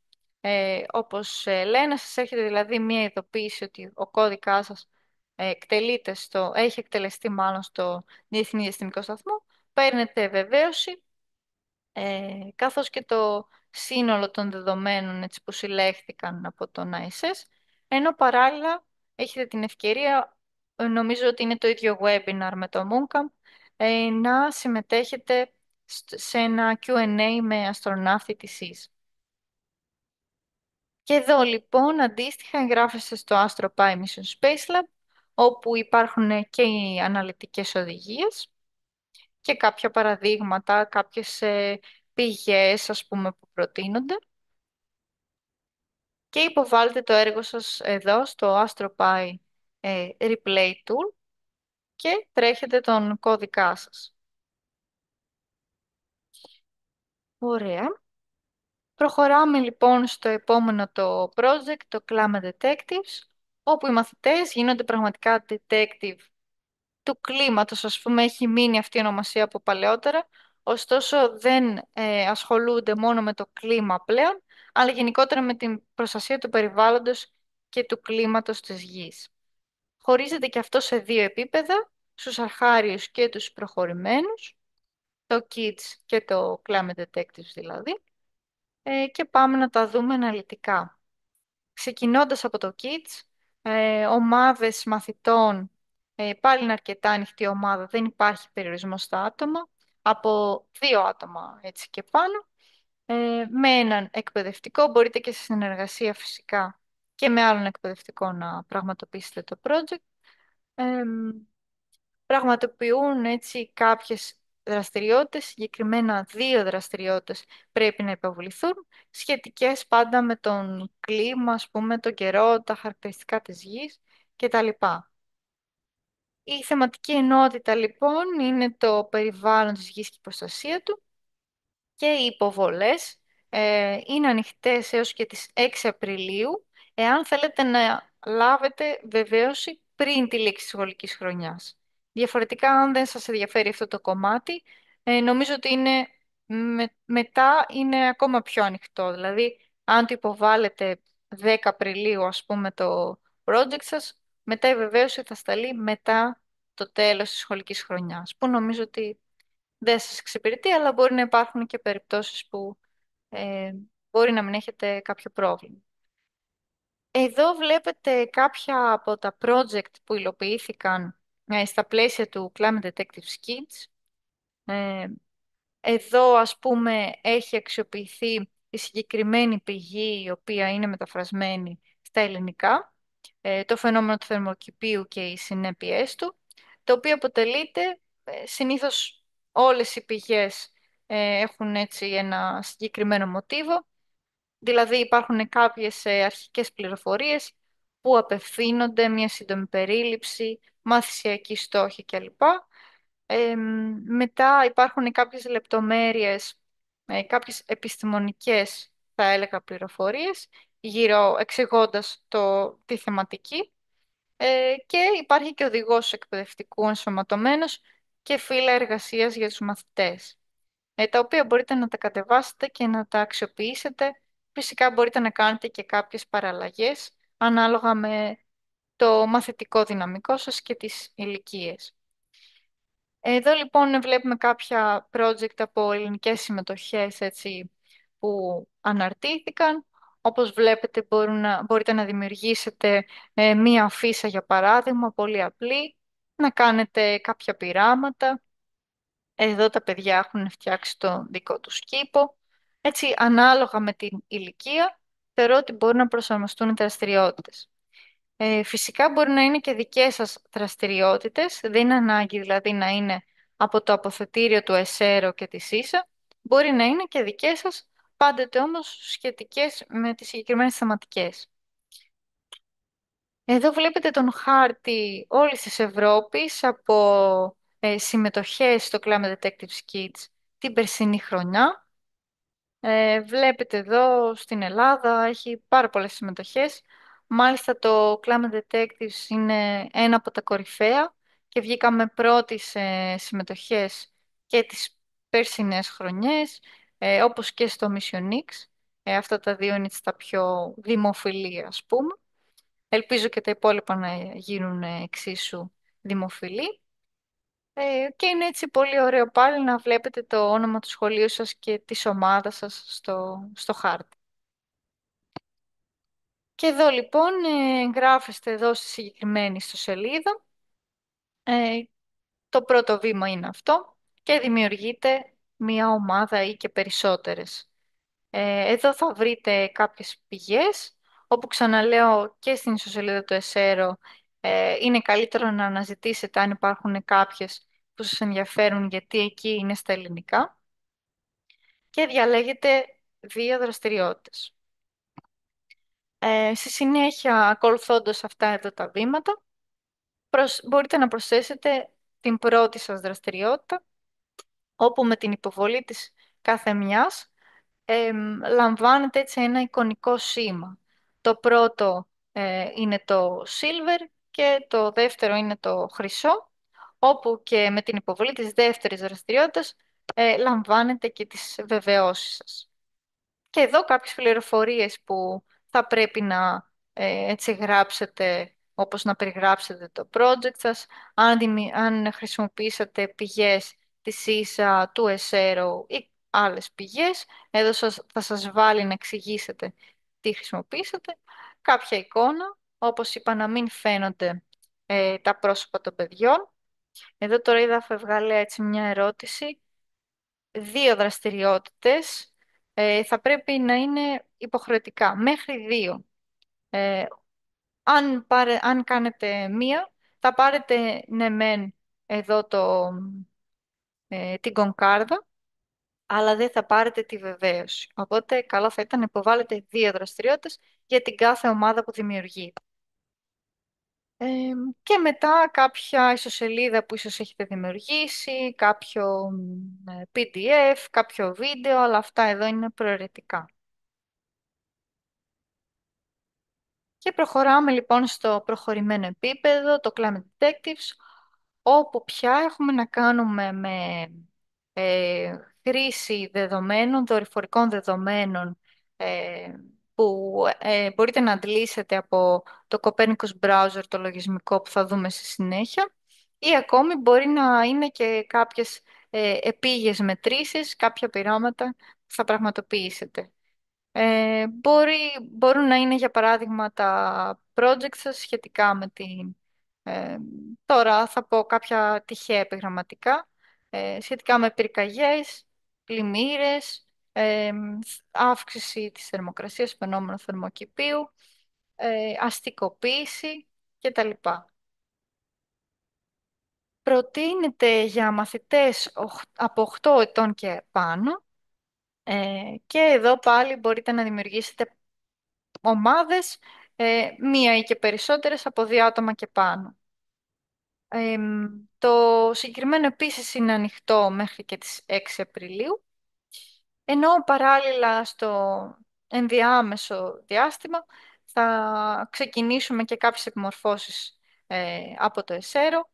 όπως λένε, σας έρχεται δηλαδή μία ειδοποίηση ότι ο κώδικάς σας έχει εκτελεστεί μάλλον στο Διεθνή Διαστημικό Σταθμό, παίρνετε βεβαίωση, καθώς και το σύνολο των δεδομένων έτσι, που συλλέχθηκαν από τον ISS, ενώ παράλληλα έχετε την ευκαιρία, νομίζω ότι είναι το ίδιο webinar με το Mooncamp, να συμμετέχετε σε ένα Q&A με αστροναύτη της ΙΣ. Και εδώ λοιπόν αντίστοιχα εγγράφεστε στο AstroPy Mission Space Lab, όπου υπάρχουν και οι αναλυτικές οδηγίες και κάποια παραδείγματα, κάποιες πηγές ας πούμε που προτείνονται, και υποβάλλετε το έργο σας εδώ στο AstroPy Replay Tool και τρέχετε τον κώδικά σας. Ωραία. Προχωράμε λοιπόν στο επόμενο το project, το Climate Detectives, όπου οι μαθητές γίνονται πραγματικά detective του κλίματος, ας πούμε, έχει μείνει αυτή η ονομασία από παλαιότερα, ωστόσο δεν ασχολούνται μόνο με το κλίμα πλέον, αλλά γενικότερα με την προστασία του περιβάλλοντος και του κλίματος της γης. Χωρίζεται και αυτό σε δύο επίπεδα, στους αρχάριους και τους προχωρημένους, το Kids και το Climate Detectives δηλαδή, και πάμε να τα δούμε αναλυτικά. Ξεκινώντας από το Kids, ομάδες μαθητών, πάλι είναι αρκετά ανοιχτή ομάδα, δεν υπάρχει περιορισμό στα άτομα, από 2 άτομα έτσι και πάνω, με έναν εκπαιδευτικό, μπορείτε και σε συνεργασία φυσικά και με άλλον εκπαιδευτικό να πραγματοποιήσετε το project. Πραγματοποιούν έτσι κάποιες δραστηριότητες, συγκεκριμένα 2 δραστηριότητες πρέπει να υποβληθούν, σχετικές πάντα με τον κλίμα, ας πούμε, τον καιρό, τα χαρακτηριστικά της γης κτλ. Η θεματική ενότητα λοιπόν είναι το περιβάλλον της γης και η προστασία του, και οι υποβολές είναι ανοιχτές έως και τις 6 Απριλίου, εάν θέλετε να λάβετε βεβαίωση πριν τη λήξη της σχολικής χρονιάς. Διαφορετικά, αν δεν σας ενδιαφέρει αυτό το κομμάτι, νομίζω ότι είναι, μετά είναι ακόμα πιο ανοιχτό. Δηλαδή, αν το υποβάλλετε 10 Απριλίου, ας πούμε, το project σας, μετά η βεβαίωση θα σταλεί μετά το τέλος της σχολικής χρονιάς, που νομίζω ότι δεν σας εξυπηρετεί, αλλά μπορεί να υπάρχουν και περιπτώσεις που ε, μπορεί να μην έχετε κάποιο πρόβλημα. Εδώ βλέπετε κάποια από τα project που υλοποιήθηκαν στα πλαίσια του Climate Detective Skills. Ε, Εδώ, ας πούμε, έχει αξιοποιηθεί η συγκεκριμένη πηγή, η οποία είναι μεταφρασμένη στα ελληνικά, το φαινόμενο του θερμοκηπίου και οι συνέπειές του, το οποίο αποτελείται, συνήθως όλες οι πηγές έχουν έτσι ένα συγκεκριμένο μοτίβο. Δηλαδή υπάρχουν κάποιες αρχικές πληροφορίες που απευθύνονται, μια σύντομη περίληψη, μαθησιακοί στόχοι κλπ. Μετά υπάρχουν κάποιες λεπτομέρειες, κάποιες επιστημονικές, θα έλεγα, πληροφορίες, γύρω εξηγώντας τη θεματική. Και υπάρχει και οδηγός εκπαιδευτικού ενσωματωμένος και φύλλα εργασίας για τους μαθητές, τα οποία μπορείτε να τα κατεβάσετε και να τα αξιοποιήσετε. Φυσικά μπορείτε να κάνετε και κάποιες παραλλαγές ανάλογα με το μαθητικό δυναμικό σας και τις ηλικίες. Εδώ λοιπόν βλέπουμε κάποια project από ελληνικές συμμετοχές, έτσι, που αναρτήθηκαν. Όπως βλέπετε μπορείτε να δημιουργήσετε μία αφίσα, για παράδειγμα, πολύ απλή, να κάνετε κάποια πειράματα. Εδώ τα παιδιά έχουν φτιάξει το δικό τους κήπο. Έτσι, ανάλογα με την ηλικία, θεωρώ ότι μπορούν να προσαρμοστούν οι δραστηριότητες. Φυσικά μπορεί να είναι και δικές σας δραστηριότητες, δεν είναι ανάγκη δηλαδή να είναι από το αποθετήριο του ΕΣΕΡΟ και της ίσα, μπορεί να είναι και δικές σας, πάντοτε όμως σχετικές με τις συγκεκριμένες θεματικές. Εδώ βλέπετε τον χάρτη όλης της Ευρώπης από συμμετοχές στο Climate Detective Kids την περσινή χρονιά. Βλέπετε εδώ στην Ελλάδα έχει πάρα πολλές συμμετοχές. Μάλιστα το Climate Detectives είναι ένα από τα κορυφαία και βγήκαμε πρώτοι σε συμμετοχές και τις περσινές χρονιές, όπως και στο Mission X. Αυτά τα δύο είναι τα πιο δημοφιλή, ας πούμε. Ελπίζω και τα υπόλοιπα να γίνουν εξίσου δημοφιλή. Και είναι έτσι πολύ ωραίο πάλι να βλέπετε το όνομα του σχολείου σας και της ομάδας σας στο χάρτη. Και εδώ λοιπόν γράφεστε εδώ στη συγκεκριμένη ιστοσελίδα. Ε, το πρώτο βήμα είναι αυτό και δημιουργείτε μία ομάδα ή και περισσότερες. Εδώ θα βρείτε κάποιες πηγές, όπου ξαναλέω και στην ιστοσελίδα του ΕΣΕΡΟ είναι καλύτερο να αναζητήσετε αν υπάρχουν κάποιες που σας ενδιαφέρουν, γιατί εκεί είναι στα ελληνικά, και διαλέγετε δύο δραστηριότητες. Στη συνέχεια, ακολουθώντας αυτά εδώ τα βήματα, μπορείτε να προσθέσετε την πρώτη σας δραστηριότητα, όπου με την υποβολή της κάθε μιας λαμβάνετε έτσι ένα εικονικό σήμα. Το πρώτο είναι το silver και το δεύτερο είναι το χρυσό, όπου και με την υποβολή της δεύτερης δραστηριότητας λαμβάνετε και τις βεβαιώσεις σας. Και εδώ κάποιες πληροφορίες που θα πρέπει να έτσι γράψετε, όπως να περιγράψετε το project σας, αν χρησιμοποιήσατε πηγές της ίσα, του ΕΣΕΡΟ ή άλλες πηγές. Εδώ θα σας βάλει να εξηγήσετε τι χρησιμοποιήσατε. Κάποια εικόνα, όπως είπα, να μην φαίνονται τα πρόσωπα των παιδιών. Εδώ τώρα είδα φευγάλε έτσι μια ερώτηση. Δύο δραστηριότητες θα πρέπει να είναι υποχρεωτικά, μέχρι δύο. Ε, αν κάνετε μία, θα πάρετε ναι μεν εδώ την κονκάρδα, αλλά δεν θα πάρετε τη βεβαίωση. Οπότε καλό θα ήταν να υποβάλλετε δύο δραστηριότητες για την κάθε ομάδα που δημιουργείτε. Ε, και μετά κάποια ιστοσελίδα που ίσως έχετε δημιουργήσει, κάποιο PDF, κάποιο βίντεο, αλλά αυτά εδώ είναι προαιρετικά. Και προχωράμε λοιπόν στο προχωρημένο επίπεδο, το Climate Detectives, όπου πια έχουμε να κάνουμε με χρήση δεδομένων, δορυφορικών δεδομένων, ε, που μπορείτε να αντλήσετε από το Copernicus Browser, το λογισμικό που θα δούμε στη συνέχεια, ή ακόμη μπορεί να είναι και κάποιες επίγειες μετρήσεις, κάποια πειράματα που θα πραγματοποιήσετε. Μπορούν να είναι για παράδειγμα τα projects σας σχετικά με την... ε, τώρα θα πω κάποια τυχαία επιγραμματικά, σχετικά με πυρκαγιές, πλημμύρες, αύξηση της θερμοκρασίας, φαινόμενο θερμοκηπίου, αστικοποίηση κτλ. Προτείνεται για μαθητές από 8 ετών και πάνω, και εδώ πάλι μπορείτε να δημιουργήσετε ομάδες, μία ή και περισσότερες από 2 άτομα και πάνω. Το συγκεκριμένο επίσης είναι ανοιχτό μέχρι και τις 6 Απριλίου, ενώ παράλληλα στο ενδιάμεσο διάστημα θα ξεκινήσουμε και κάποιες επιμορφώσεις από το ΕΣΕΡΟ,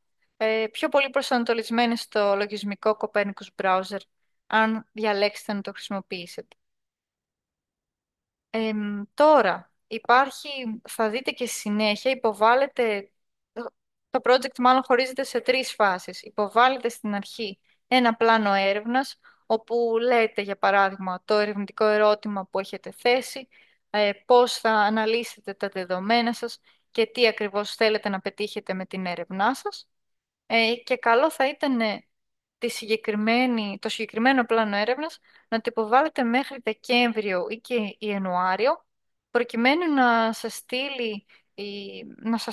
πιο πολύ προσανατολισμένες στο λογισμικό Copernicus Browser, αν διαλέξετε να το χρησιμοποιήσετε. Τώρα, θα δείτε και στη συνέχεια, το project μάλλον χωρίζεται σε 3 φάσεις. Υποβάλλετε στην αρχή ένα πλάνο έρευνας, όπου λέτε, για παράδειγμα, το ερευνητικό ερώτημα που έχετε θέσει, πώς θα αναλύσετε τα δεδομένα σας και τι ακριβώς θέλετε να πετύχετε με την έρευνά σας. Και καλό θα ήταν το συγκεκριμένο πλάνο έρευνας να το υποβάλλετε μέχρι Δεκέμβριο ή και Ιανουάριο, προκειμένου να σας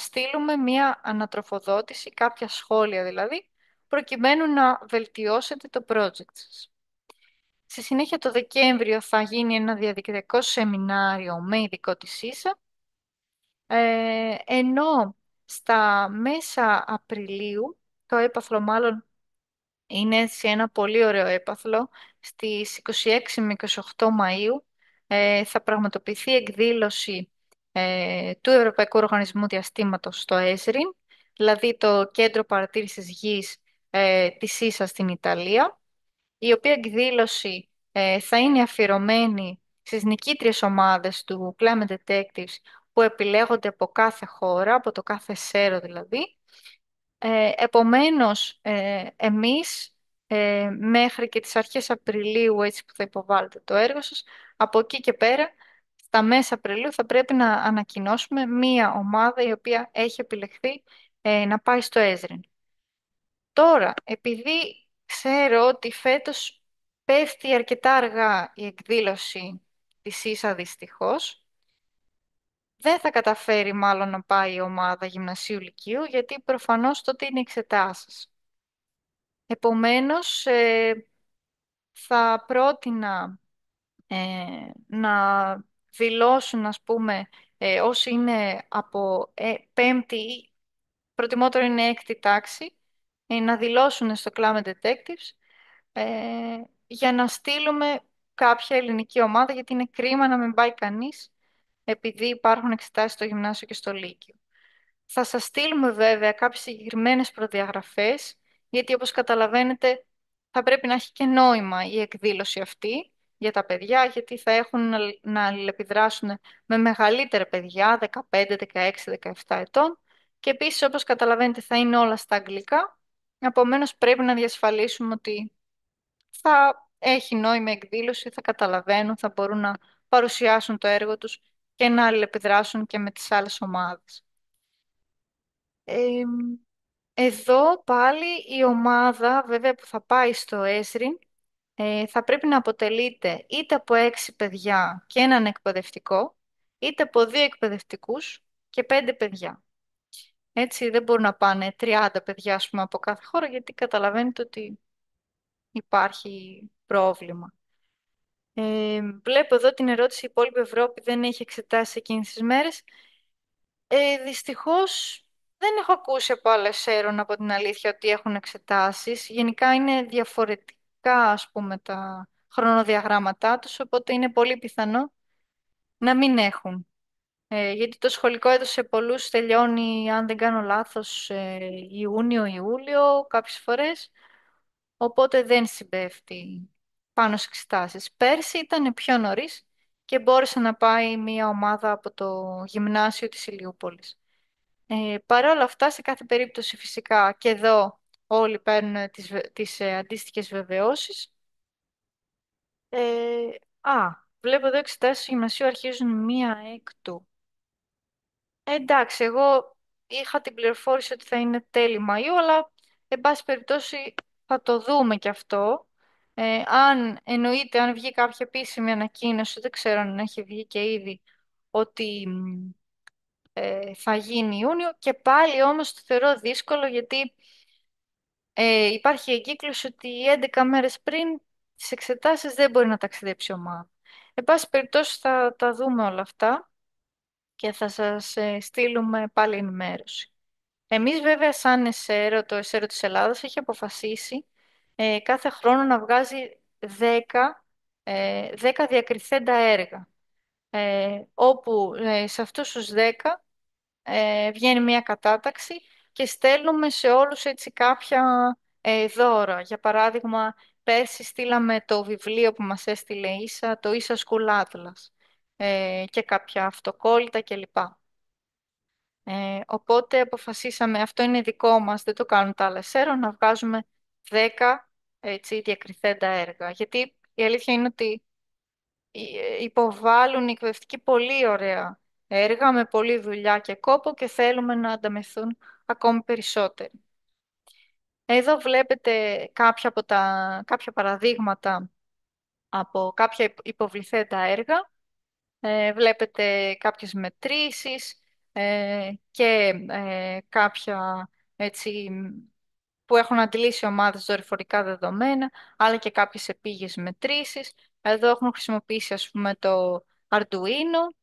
στείλουμε μία ανατροφοδότηση, κάποια σχόλια δηλαδή, προκειμένου να βελτιώσετε το project σας. Στη συνέχεια το Δεκέμβριο θα γίνει ένα διαδικτυακό σεμινάριο με ειδικό τη ΣΥΣΑ, ενώ στα μέσα Απριλίου, το έπαθλο μάλλον είναι σε ένα πολύ ωραίο έπαθλο. Στις 26 με 28 Μαΐου θα πραγματοποιηθεί εκδήλωση του Ευρωπαϊκού Οργανισμού Διαστήματος στο ΕΣΡΙΝ, δηλαδή το Κέντρο Παρατήρησης Γης της ίσα στην Ιταλία, η οποία εκδήλωση θα είναι αφιερωμένη στις νικήτριες ομάδες του Climate Detectives, που επιλέγονται από κάθε χώρα, από το κάθε σέρο δηλαδή. Επομένως, εμείς μέχρι και τις αρχές Απριλίου, έτσι που θα υποβάλλετε το έργο σας, από εκεί και πέρα, στα μέσα Απριλίου θα πρέπει να ανακοινώσουμε μία ομάδα η οποία έχει επιλεχθεί να πάει στο ΕΣΡΙΝ. Τώρα, επειδή ξέρω ότι φέτος πέφτει αρκετά αργά η εκδήλωση της ίσα δυστυχώς, δεν θα καταφέρει μάλλον να πάει η ομάδα γυμνασίου λυκείου, γιατί προφανώς τότε είναι εξετάσεις. Επομένως, θα πρότεινα να δηλώσουν, ας πούμε, όσοι είναι από πέμπτη ή προτιμότερο είναι έκτη τάξη, να δηλώσουν στο Climate Detectives, για να στείλουμε κάποια ελληνική ομάδα, γιατί είναι κρίμα να μην πάει κανείς, επειδή υπάρχουν εξετάσεις στο γυμνάσιο και στο λύκειο. Θα σας στείλουμε βέβαια κάποιες συγκεκριμένες προδιαγραφές, γιατί όπως καταλαβαίνετε θα πρέπει να έχει και νόημα η εκδήλωση αυτή για τα παιδιά, γιατί θα έχουν να αλληλεπιδράσουν με μεγαλύτερα παιδιά, 15, 16, 17 ετών, και επίσης όπως καταλαβαίνετε θα είναι όλα στα αγγλικά, επομένως πρέπει να διασφαλίσουμε ότι θα έχει νόημα η εκδήλωση, θα καταλαβαίνουν, θα μπορούν να παρουσιάσουν το έργο τους και να αλληλεπιδράσουν και με τις άλλες ομάδες. Ε, Εδώ πάλι η ομάδα βέβαια που θα πάει στο ΕΣΡΙΝ θα πρέπει να αποτελείται είτε από 6 παιδιά και έναν εκπαιδευτικό, είτε από 2 εκπαιδευτικούς και 5 παιδιά. Έτσι δεν μπορούν να πάνε 30 παιδιά, ας πούμε, από κάθε χώρο, γιατί καταλαβαίνετε ότι υπάρχει πρόβλημα. Βλέπω εδώ την ερώτηση: η υπόλοιπη Ευρώπη δεν έχει εξετάσει εκείνες τις μέρες. Δυστυχώς δεν έχω ακούσει από άλλες έρων, από την αλήθεια, ότι έχουν εξετάσεις. Γενικά είναι διαφορετικά, ας πούμε, τα χρονοδιαγράμματά τους, οπότε είναι πολύ πιθανό να μην έχουν. Γιατί το σχολικό έτος σε πολλούς τελειώνει, αν δεν κάνω λάθος, Ιούνιο-Ιούλιο κάποιες φορές, οπότε δεν συμπέφτει πάνω σε εξετάσεις. Πέρσι ήταν πιο νωρίς και μπόρεσε να πάει μια ομάδα από το γυμνάσιο της Ηλιούπολης. Παρ' όλα αυτά, σε κάθε περίπτωση φυσικά και εδώ όλοι παίρνουν τις αντίστοιχες βεβαιώσεις. Ε, Βλέπω εδώ εξετάσεις του γυμνασίου αρχίζουν μία έκτου. Εντάξει, εγώ είχα την πληροφόρηση ότι θα είναι τέλη Μαΐου, αλλά εν πάση περιπτώσει θα το δούμε και αυτό. Αν εννοείται, αν βγει κάποια επίσημη ανακοίνωση, δεν ξέρω αν έχει βγει και ήδη, ότι θα γίνει Ιούνιο και πάλι όμως το θεωρώ δύσκολο γιατί υπάρχει εγκύκλωση ότι 11 μέρες πριν τις εξετάσεις δεν μπορεί να ταξιδέψει η ομάδα. Εν πάση περιπτώσει θα τα δούμε όλα αυτά και θα σας στείλουμε πάλι ενημέρωση. Εμείς βέβαια σαν ΕΣΕΡΟ, το ΕΣΕΡΟ της Ελλάδας έχει αποφασίσει κάθε χρόνο να βγάζει 10 διακριθέντα έργα, όπου σε αυτούς τους 10 βγαίνει μια κατάταξη και στέλνουμε σε όλους έτσι κάποια δώρα. Για παράδειγμα, πέρσι στείλαμε το βιβλίο που μας έστειλε η Ίσα, το Ίσα School Atlas, και κάποια αυτοκόλλητα κλπ. Οπότε αποφασίσαμε, αυτό είναι δικό μας, δεν το κάνουν τα άλλα ΣΕΡΟ, να βγάζουμε 10 έτσι, διακριθέντα έργα. Γιατί η αλήθεια είναι ότι υποβάλλουν οι εκπαιδευτικοί πολύ ωραία έργα με πολλή δουλειά και κόπο και θέλουμε να ανταμεθούν ακόμη περισσότεροι. Εδώ βλέπετε κάποια παραδείγματα από κάποια υποβληθέντα έργα. Βλέπετε κάποιες μετρήσεις και κάποια έτσι, που έχουν αντιλήσει ομάδες δορυφορικά δεδομένα, αλλά και κάποιες επίγειες μετρήσεις. Εδώ έχουν χρησιμοποιήσει ας πούμε το Arduino.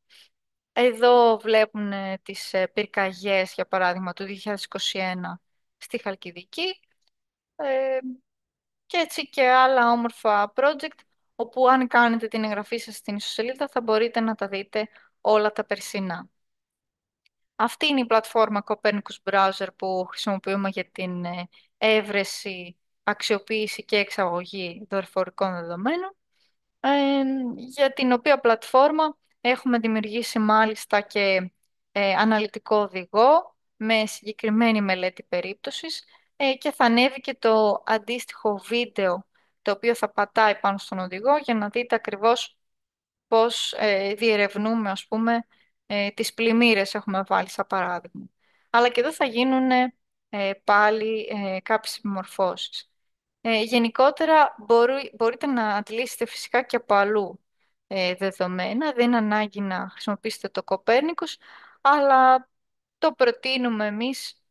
Εδώ βλέπουν τις πυρκαγιές, για παράδειγμα, του 2021 στη Χαλκιδική. Ε, και έτσι και άλλα όμορφα project, όπου αν κάνετε την εγγραφή σας στην ιστοσελίδα θα μπορείτε να τα δείτε όλα τα περσινά. Αυτή είναι η πλατφόρμα Copernicus Browser που χρησιμοποιούμε για την έβρεση, αξιοποίηση και εξαγωγή δορυφορικών δεδομένων, για την οποία πλατφόρμα έχουμε δημιουργήσει μάλιστα και αναλυτικό οδηγό με συγκεκριμένη μελέτη περίπτωσης, και θα ανέβει και το αντίστοιχο βίντεο το οποίο θα πατάει πάνω στον οδηγό για να δείτε ακριβώς πώς διερευνούμε, ας πούμε, τις πλημμύρες έχουμε βάλει σαν παράδειγμα. Αλλά και εδώ θα γίνουν πάλι κάποιες επιμορφώσεις. Γενικότερα μπορείτε να αντλήσετε φυσικά και από αλλού δεδομένα. Δεν είναι ανάγκη να χρησιμοποιήσετε το Copernicus, αλλά το προτείνουμε εμείς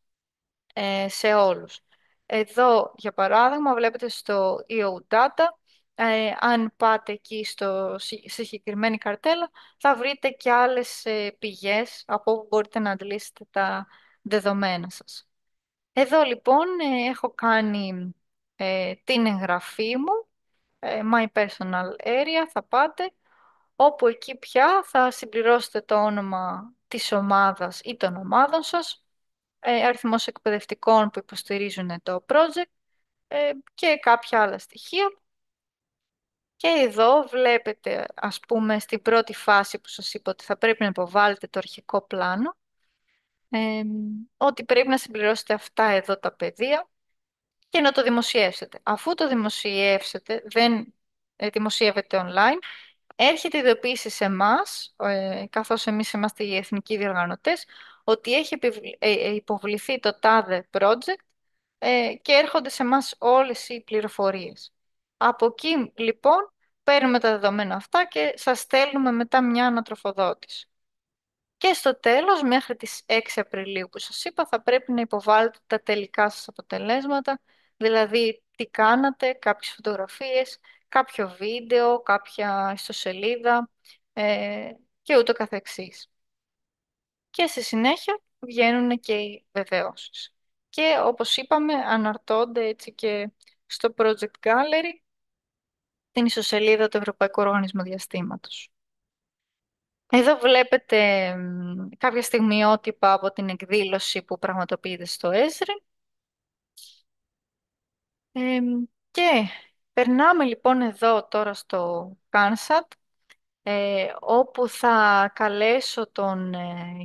σε όλους. Εδώ, για παράδειγμα, βλέπετε στο EOData, αν πάτε εκεί στη συγκεκριμένη καρτέλα, θα βρείτε και άλλες πηγές από όπου μπορείτε να αντλήσετε τα δεδομένα σας. Εδώ λοιπόν έχω κάνει την εγγραφή μου, My Personal Area θα πάτε, όπου εκεί πια θα συμπληρώσετε το όνομα της ομάδας ή των ομάδων σας, αριθμός εκπαιδευτικών που υποστηρίζουν το project και κάποια άλλα στοιχεία. Και εδώ βλέπετε, ας πούμε, στην πρώτη φάση που σας είπα ότι θα πρέπει να υποβάλλετε το αρχικό πλάνο, ότι πρέπει να συμπληρώσετε αυτά εδώ τα πεδία και να το δημοσιεύσετε. Αφού το δημοσιεύσετε, δεν δημοσιεύεται online, έρχεται ειδοποίηση σε εμάς, καθώς εμείς είμαστε οι εθνικοί διοργανωτές, ότι έχει υποβληθεί το τάδε project, και έρχονται σε εμάς όλες οι πληροφορίες. Από εκεί λοιπόν παίρνουμε τα δεδομένα αυτά και σας στέλνουμε μετά μια ανατροφοδότηση. Και στο τέλος, μέχρι τις 6 Απριλίου που σας είπα, θα πρέπει να υποβάλλετε τα τελικά σας αποτελέσματα, δηλαδή τι κάνατε, κάποιες φωτογραφίες, κάποιο βίντεο, κάποια ιστοσελίδα και ούτω καθεξής. Και στη συνέχεια βγαίνουν και οι βεβαιώσεις. Και όπως είπαμε, αναρτώνται έτσι και στο Project Gallery, την ιστοσελίδα του Ευρωπαϊκού Οργανισμού Διαστήματος. Εδώ βλέπετε κάποια στιγμιότυπα από την εκδήλωση που πραγματοποιείται στο ΕΣΡΙ. Και περνάμε λοιπόν εδώ τώρα στο Κάνσατ, όπου θα καλέσω τον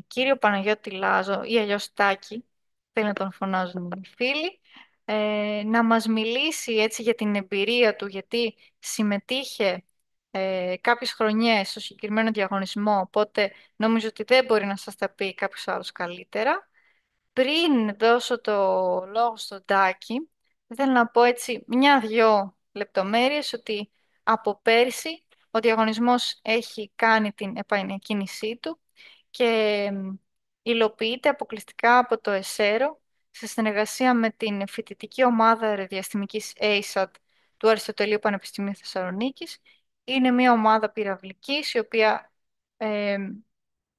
κύριο Παναγιώτη Λάζο ή αλλιώς Τάκη, θέλει να τον φωνάζουν οι φίλοι, να μας μιλήσει έτσι για την εμπειρία του, γιατί συμμετείχε κάποιες χρονιές στο συγκεκριμένο διαγωνισμό, οπότε νομίζω ότι δεν μπορεί να σας τα πει κάποιος άλλος καλύτερα. Πριν δώσω το λόγο στον Τάκη, θέλω να πω έτσι μια-δυο λεπτομέρειες ότι από πέρσι ο διαγωνισμός έχει κάνει την επανεκκίνησή του και υλοποιείται αποκλειστικά από το ΕΣΕΡΟ σε συνεργασία με την φοιτητική ομάδα αεροδιαστημικής ASAT του Αριστοτελείου Πανεπιστημίου Θεσσαλονίκης. Είναι μια ομάδα πυραυλικής η οποία ε,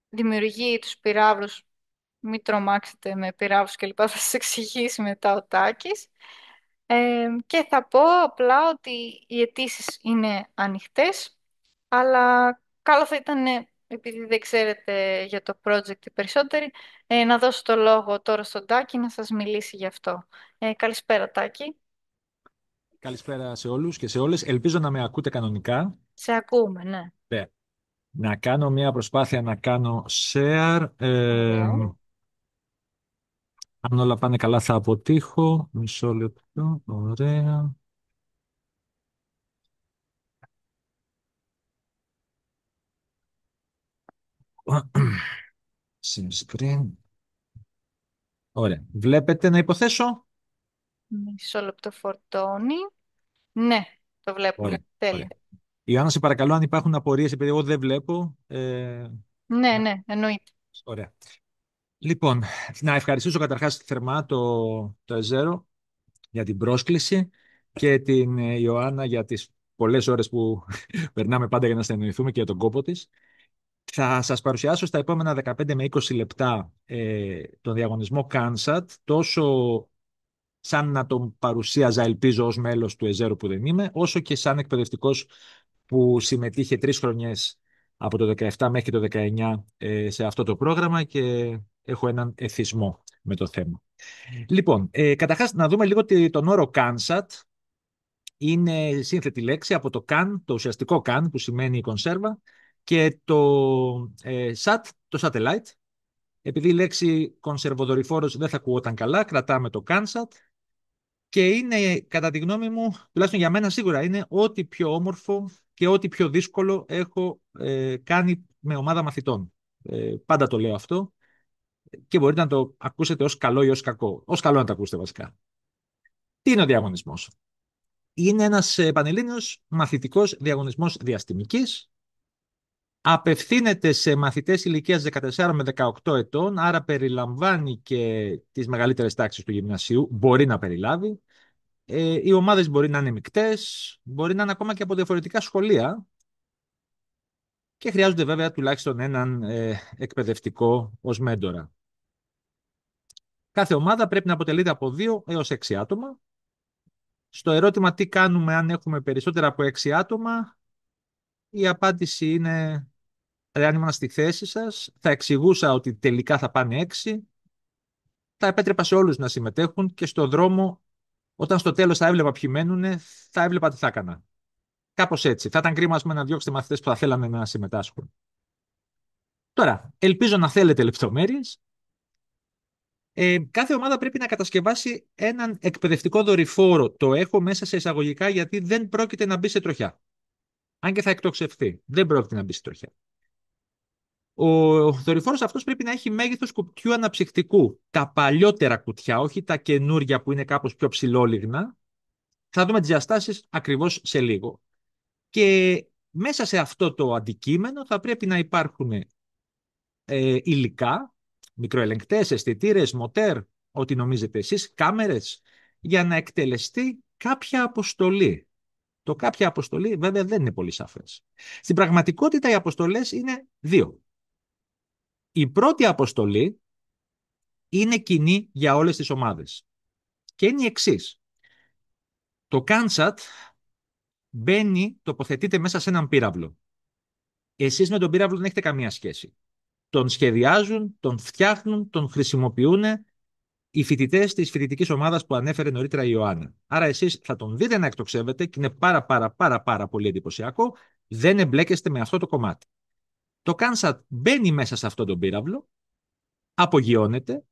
δημιουργεί τους πυράβλους, μην τρομάξετε με πυράβλους και λοιπά, θα σας εξηγήσει μετά ο Τάκης. Και θα πω απλά ότι οι αιτήσει είναι ανοιχτές, αλλά καλό θα ήταν, επειδή δεν ξέρετε για το project οι περισσότεροι, να δώσω το λόγο τώρα στον Τάκη να σας μιλήσει γι' αυτό. Καλησπέρα Τάκη. Καλησπέρα σε όλους και σε όλες. Ελπίζω να με ακούτε κανονικά. Σε ακούμε, ναι. Ναι. Να κάνω μια προσπάθεια να κάνω share. Ωραία. Αν όλα πάνε καλά θα αποτύχω. Μισό λεπτό. Ωραία. Screen. Ωραία. Βλέπετε να υποθέσω. Μισό λεπτό φορτώνει. Ναι, το βλέπουμε. Ωραία. Τέλεια. Ωραία. Ιωάννα, σε παρακαλώ αν υπάρχουν απορίες επειδή εγώ δεν βλέπω. Ναι, ναι, εννοείται. Ωραία. Λοιπόν, να ευχαριστήσω καταρχάς θερμά το ΕΖΕΡΟ για την πρόσκληση και την Ιωάννα για τις πολλές ώρες που περνάμε πάντα για να συνεννοηθούμε και για τον κόπο της. Θα σας παρουσιάσω στα επόμενα 15 με 20 λεπτά τον διαγωνισμό CANSAT, τόσο σαν να τον παρουσίαζα, ελπίζω, ως μέλος του ΕΖΕΡΟ που δεν είμαι, όσο και σαν εκπαιδευτικός που συμμετείχε 3 χρονιές από το 17 μέχρι το 19 σε αυτό το πρόγραμμα και έχω έναν εθισμό με το θέμα. Λοιπόν, καταρχάς να δούμε λίγο τον όρο CANSAT. Είναι σύνθετη λέξη από το CAN, το ουσιαστικό CAN που σημαίνει κονσέρβα, και το SAT, το satellite. Επειδή η λέξη κονσερβοδορυφόρος δεν θα ακουγόταν καλά, κρατάμε το CANSAT και είναι, κατά τη γνώμη μου, τουλάχιστον για μένα σίγουρα, είναι ό,τι πιο όμορφο και ό,τι πιο δύσκολο έχω κάνει με ομάδα μαθητών. Πάντα το λέω αυτό και μπορείτε να το ακούσετε ως καλό ή ως κακό. Ως καλό να το ακούσετε βασικά. Τι είναι ο διαγωνισμός? Είναι ένας πανελλήνιος μαθητικός διαγωνισμός διαστημικής. Απευθύνεται σε μαθητές ηλικίας 14 με 18 ετών, άρα περιλαμβάνει και τις μεγαλύτερες τάξεις του γυμνασίου, μπορεί να περιλάβει. Οι ομάδες μπορεί να είναι μεικτές, μπορεί να είναι ακόμα και από διαφορετικά σχολεία και χρειάζονται βέβαια τουλάχιστον έναν εκπαιδευτικό ως μέντορα. Κάθε ομάδα πρέπει να αποτελείται από 2 έως 6 άτομα. Στο ερώτημα τι κάνουμε αν έχουμε περισσότερα από 6 άτομα, η απάντηση είναι, αν ήμουν στη θέση σας, θα εξηγούσα ότι τελικά θα πάνε 6, θα επέτρεπα σε όλους να συμμετέχουν και στο δρόμο, όταν στο τέλος θα έβλεπα ποιοι μένουνε, θα έβλεπα τι θα έκανα. Κάπως έτσι. Θα ήταν κρίμα να διώξετε μαθητές που θα θέλανε να συμμετάσχουν. Τώρα, ελπίζω να θέλετε λεπτομέρειες. Κάθε ομάδα πρέπει να κατασκευάσει έναν εκπαιδευτικό δορυφόρο. Το έχω μέσα σε εισαγωγικά γιατί δεν πρόκειται να μπει σε τροχιά. Αν και θα εκτοξευθεί. Δεν πρόκειται να μπει σε τροχιά. Ο δορυφόρος αυτός πρέπει να έχει μέγεθος κουτιού αναψυκτικού. Τα παλιότερα κουτιά, όχι τα καινούρια που είναι κάπως πιο ψηλόλιγνα. Θα δούμε τις διαστάσεις ακριβώς σε λίγο. Και μέσα σε αυτό το αντικείμενο θα πρέπει να υπάρχουν υλικά, μικροελεγκτές, αισθητήρες, μοτέρ, ό,τι νομίζετε εσείς, κάμερες, για να εκτελεστεί κάποια αποστολή. Το κάποια αποστολή βέβαια δεν είναι πολύ σαφές. Στην πραγματικότητα οι αποστολές είναι 2. Η πρώτη αποστολή είναι κοινή για όλες τις ομάδες και είναι η εξής. Το CANSAT τοποθετείται μέσα σε έναν πύραυλο. Εσείς με τον πύραυλο δεν έχετε καμία σχέση. Τον σχεδιάζουν, τον φτιάχνουν, τον χρησιμοποιούν οι φοιτητές της φοιτητικής ομάδας που ανέφερε νωρίτερα η Ιωάννα. Άρα εσείς θα τον δείτε να εκτοξεύεται και είναι πάρα πολύ εντυπωσιακό. Δεν εμπλέκεστε με αυτό το κομμάτι. Το Κάνσατ μπαίνει μέσα σε αυτόν τον πύραυλο, απογειώνεται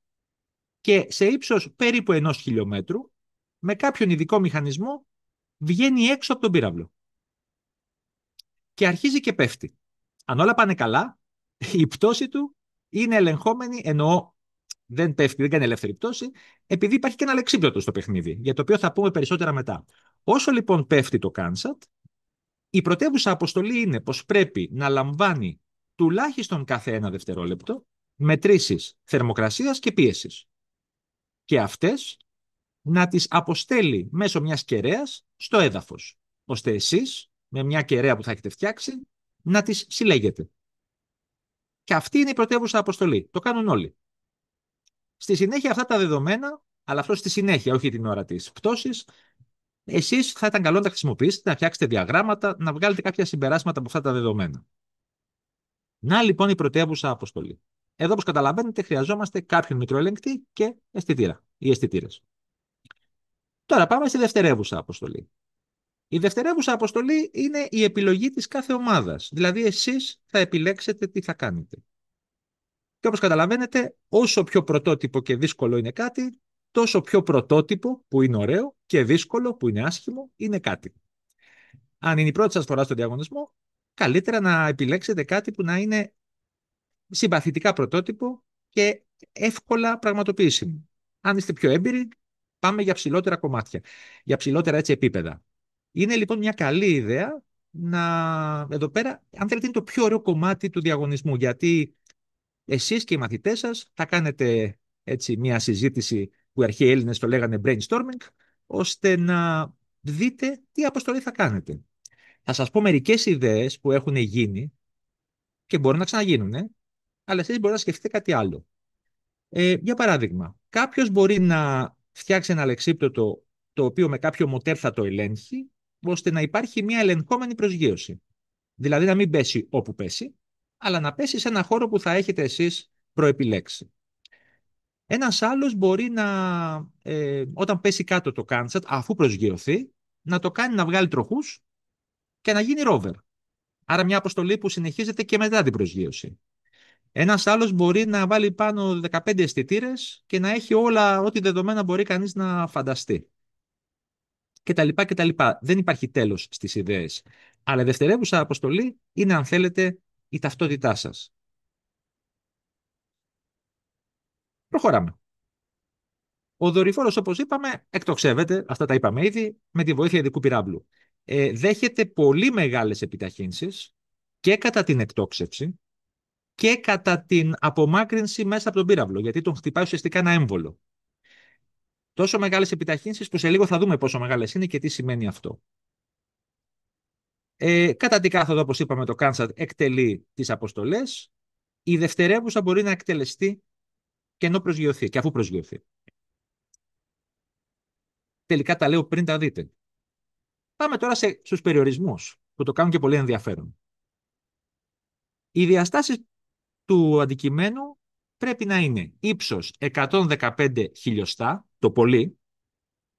και σε ύψος περίπου 1 χιλιόμετρου με κάποιον ειδικό μηχανισμό βγαίνει έξω από τον πύραυλο και αρχίζει και πέφτει. Αν όλα πάνε καλά, η πτώση του είναι ελεγχόμενη, εννοώ δεν πέφτει, δεν κάνει ελεύθερη πτώση, επειδή υπάρχει και ένα αλεξίπτωτο στο παιχνίδι, για το οποίο θα πούμε περισσότερα μετά. Όσο λοιπόν πέφτει το Κάνσατ, η πρωτεύουσα αποστολή είναι πως πρέπει να λαμβάνει τουλάχιστον κάθε 1 δευτερόλεπτο μετρήσεις θερμοκρασίας και πίεσης. Και αυτές να τις αποστέλει μέσω μιας κεραίας στο έδαφος, ώστε εσείς, με μια κεραία που θα έχετε φτιάξει, να τις συλλέγετε. Και αυτή είναι η πρωτεύουσα αποστολή. Το κάνουν όλοι. Στη συνέχεια αυτά τα δεδομένα, αλλά αυτό στη συνέχεια, όχι την ώρα της πτώσης, εσείς θα ήταν καλό να τα χρησιμοποιήσετε, να φτιάξετε διαγράμματα, να βγάλετε κάποια συμπεράσματα από αυτά τα δεδομένα. Να λοιπόν η πρωτεύουσα αποστολή. Εδώ, όπως καταλαβαίνετε, χρειαζόμαστε κάποιον μικροελεγκτή και αισθητήρα ή αισθητήρες. Τώρα πάμε στη δευτερεύουσα αποστολή. Η δευτερεύουσα αποστολή είναι η επιλογή της κάθε ομάδας. Δηλαδή, εσείς θα επιλέξετε τι θα κάνετε. Και όπως καταλαβαίνετε, όσο πιο πρωτότυπο και δύσκολο είναι κάτι, τόσο πιο πρωτότυπο που είναι ωραίο και δύσκολο που είναι άσχημο είναι κάτι. Αν είναι η πρώτη σας φορά στο διαγωνισμό, καλύτερα να επιλέξετε κάτι που να είναι συμπαθητικά πρωτότυπο και εύκολα πραγματοποιήσιμο. Αν είστε πιο έμπειροι, πάμε για ψηλότερα κομμάτια, για ψηλότερα έτσι επίπεδα. Είναι λοιπόν μια καλή ιδέα να, εδώ πέρα, αν θέλετε, είναι το πιο ωραίο κομμάτι του διαγωνισμού, γιατί εσείς και οι μαθητές σας θα κάνετε έτσι μια συζήτηση που οι αρχαίοι Έλληνες το λέγανε brainstorming, ώστε να δείτε τι αποστολή θα κάνετε. Θα σας πω μερικές ιδέες που έχουν γίνει και μπορούν να ξαναγίνουν, αλλά εσείς μπορείτε να σκεφτείτε κάτι άλλο. Για παράδειγμα, κάποιος μπορεί να φτιάξει ένα αλεξίπτωτο το οποίο με κάποιο μοτέρ θα το ελέγχει, ώστε να υπάρχει μια ελεγχόμενη προσγείωση. Δηλαδή να μην πέσει όπου πέσει, αλλά να πέσει σε ένα χώρο που θα έχετε εσείς προεπιλέξει. Ένας άλλος μπορεί να, όταν πέσει κάτω το Κάνσατ, αφού προσγειωθεί, να το κάνει να βγάλει τροχούς και να γίνει rover. Άρα μια αποστολή που συνεχίζεται και μετά την προσγείωση. Ένας άλλος μπορεί να βάλει πάνω 15 αισθητήρες και να έχει όλα ό,τι δεδομένα μπορεί κανείς να φανταστεί. Και τα λοιπά και τα λοιπά. Δεν υπάρχει τέλος στις ιδέες. Αλλά η δευτερεύουσα αποστολή είναι, αν θέλετε, η ταυτότητά σας. Προχωράμε. Ο δορυφόρος, όπως είπαμε, εκτοξεύεται, αυτά τα είπαμε ήδη, με τη βοήθεια ειδικού πυράβλου. Δέχεται πολύ μεγάλες επιταχύνσεις και κατά την εκτόξευση και κατά την απομάκρυνση μέσα από τον πύραυλο, γιατί τον χτυπάει ουσιαστικά ένα έμβολο. Τόσο μεγάλες επιταχύνσεις που σε λίγο θα δούμε πόσο μεγάλες είναι και τι σημαίνει αυτό. Κατά την κάθοδο, όπως είπαμε, το Κάνσατ εκτελεί τις αποστολές. Η δευτερεύουσα μπορεί να εκτελεστεί και ενώ προσγειωθεί, και αφού προσγειωθεί. Τελικά τα λέω πριν τα δείτε. Πάμε τώρα στους περιορισμούς, που το κάνουν και πολύ ενδιαφέρον. Οι διαστάσεις του αντικειμένου πρέπει να είναι ύψος 115 χιλιοστά, το πολύ,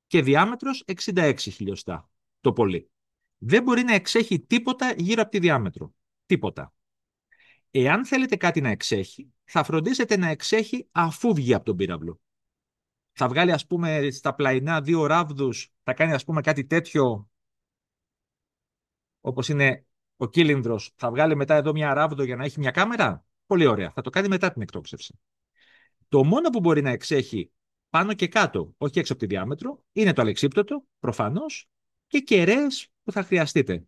και διάμετρος 66 χιλιοστά, το πολύ. Δεν μπορεί να εξέχει τίποτα γύρω από τη διάμετρο. Τίποτα. Εάν θέλετε κάτι να εξέχει, θα φροντίσετε να εξέχει αφού βγει από τον πύραυλο. Θα βγάλει, ας πούμε, στα πλαϊνά 2 ράβδους, θα κάνει, ας πούμε, κάτι τέτοιο, όπως είναι ο κύλινδρος, θα βγάλει μετά εδώ μια ράβδο για να έχει μια κάμερα. Πολύ ωραία. Θα το κάνει μετά την εκτόξευση. Το μόνο που μπορεί να εξέχει πάνω και κάτω, όχι έξω από τη διάμετρο, είναι το αλεξίπτωτο, προφανώς, και κεραίες που θα χρειαστείτε.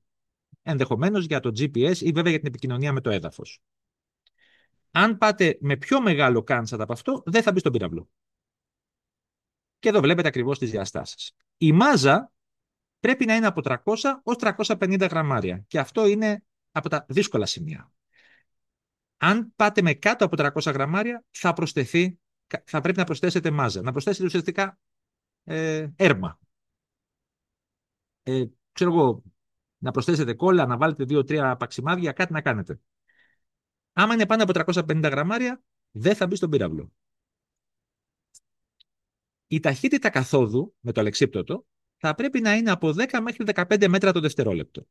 Ενδεχομένως για το GPS ή βέβαια για την επικοινωνία με το έδαφος. Αν πάτε με πιο μεγάλο Κάνσατ από αυτό, δεν θα μπει στον πύραυλο. Και εδώ βλέπετε ακριβώς τις διαστάσεις. Η μάζα πρέπει να είναι από 300 ως 350 γραμμάρια. Και αυτό είναι από τα δύσκολα σημεία. Αν πάτε με κάτω από 300 γραμμάρια, θα πρέπει να προσθέσετε μάζα. Να προσθέσετε ουσιαστικά έρμα. Ξέρω εγώ, να προσθέσετε κόλλα, να βάλετε 2-3 παξιμάδια, κάτι να κάνετε. Άμα είναι πάνω από 350 γραμμάρια, δεν θα μπει στον πύραυλο. Η ταχύτητα καθόδου με το αλεξίπτωτο θα πρέπει να είναι από 10 μέχρι 15 μέτρα το δευτερόλεπτο.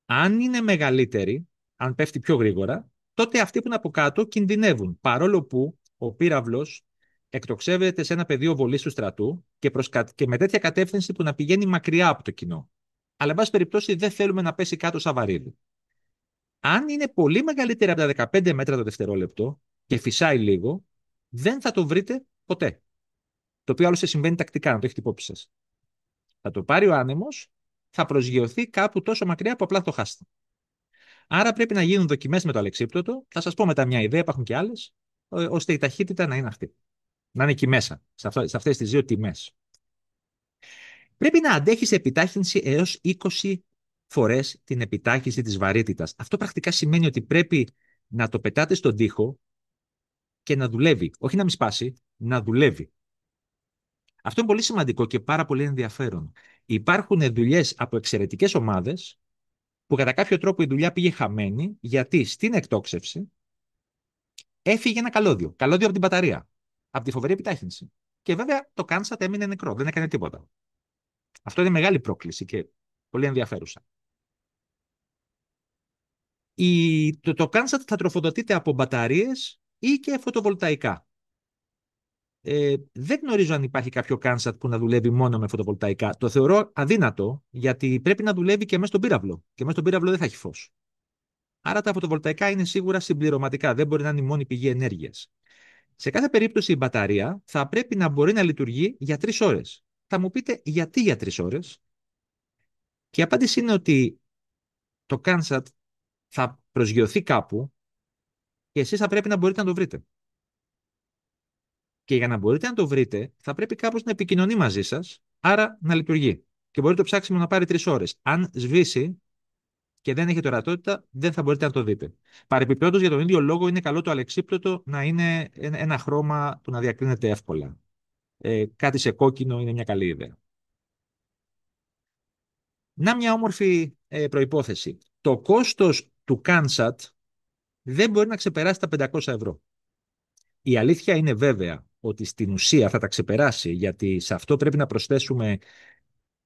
Αν είναι μεγαλύτερη, αν πέφτει πιο γρήγορα, τότε αυτοί που είναι από κάτω κινδυνεύουν, παρόλο που ο πύραυλος εκτοξεύεται σε ένα πεδίο βολής του στρατού και με τέτοια κατεύθυνση που να πηγαίνει μακριά από το κοινό. Αλλά, εν πάση περιπτώσει, δεν θέλουμε να πέσει κάτω σαν βαρύδι. Αν είναι πολύ μεγαλύτερη από τα 15 μέτρα το δευτερόλεπτο και φυσάει λίγο, δεν θα το βρείτε ποτέ. Το οποίο άλλωστε συμβαίνει τακτικά, να το έχετε υπόψη σας. Θα το πάρει ο άνεμος, θα προσγειωθεί κάπου τόσο μακριά που απλά θα το χάσετε. Άρα πρέπει να γίνουν δοκιμές με το αλεξίπτωτο. Θα σας πω μετά μια ιδέα, υπάρχουν και άλλες, ώστε η ταχύτητα να είναι αυτή. Να είναι εκεί μέσα, σε αυτές τις δύο τιμές. Πρέπει να αντέχει σε επιτάχυνση έως 20 φορές την επιτάχυνση της βαρύτητας. Αυτό πρακτικά σημαίνει ότι πρέπει να το πετάτε στον τοίχο και να δουλεύει. Όχι να μην σπάσει, να δουλεύει. Αυτό είναι πολύ σημαντικό και πάρα πολύ ενδιαφέρον. Υπάρχουν δουλειές από εξαιρετικές ομάδες που κατά κάποιο τρόπο η δουλειά πήγε χαμένη γιατί στην εκτόξευση έφυγε ένα καλώδιο. Καλώδιο από την μπαταρία. Από τη φοβερή επιτάχυνση. Και βέβαια το κάνσατ έμεινε νεκρό. Δεν έκανε τίποτα. Αυτό είναι μεγάλη πρόκληση και πολύ ενδιαφέρουσα. Το κάνσατ θα τροφοδοτείται από μπαταρίες ή και φωτοβολταϊκά. Δεν γνωρίζω αν υπάρχει κάποιο κάνσατ που να δουλεύει μόνο με φωτοβολταϊκά. Το θεωρώ αδύνατο, γιατί πρέπει να δουλεύει και μέσα στον πύραυλο. Και μέσα στον πύραυλο δεν θα έχει φως. Άρα τα φωτοβολταϊκά είναι σίγουρα συμπληρωματικά, δεν μπορεί να είναι η μόνη πηγή ενέργειας. Σε κάθε περίπτωση η μπαταρία θα πρέπει να μπορεί να λειτουργεί για 3 ώρες. Θα μου πείτε γιατί για 3 ώρες. Και η απάντηση είναι ότι το κάνσατ θα προσγειωθεί κάπου και εσείς θα πρέπει να μπορείτε να το βρείτε. Και για να μπορείτε να το βρείτε, θα πρέπει κάπως να επικοινωνεί μαζί σας, άρα να λειτουργεί. Και μπορεί το ψάξιμο να πάρει 3 ώρες. Αν σβήσει και δεν έχετε ορατότητα, δεν θα μπορείτε να το δείτε. Παρεπιπτόντως, για τον ίδιο λόγο, είναι καλό το αλεξίπτωτο να είναι ένα χρώμα που να διακρίνεται εύκολα. Κάτι σε κόκκινο είναι μια καλή ιδέα. Να μια όμορφη προϋπόθεση. Το κόστος του κάνσατ δεν μπορεί να ξεπεράσει τα 500 ευρώ. Η αλήθεια είναι βέβαια ότι στην ουσία θα τα ξεπεράσει, γιατί σε αυτό πρέπει να προσθέσουμε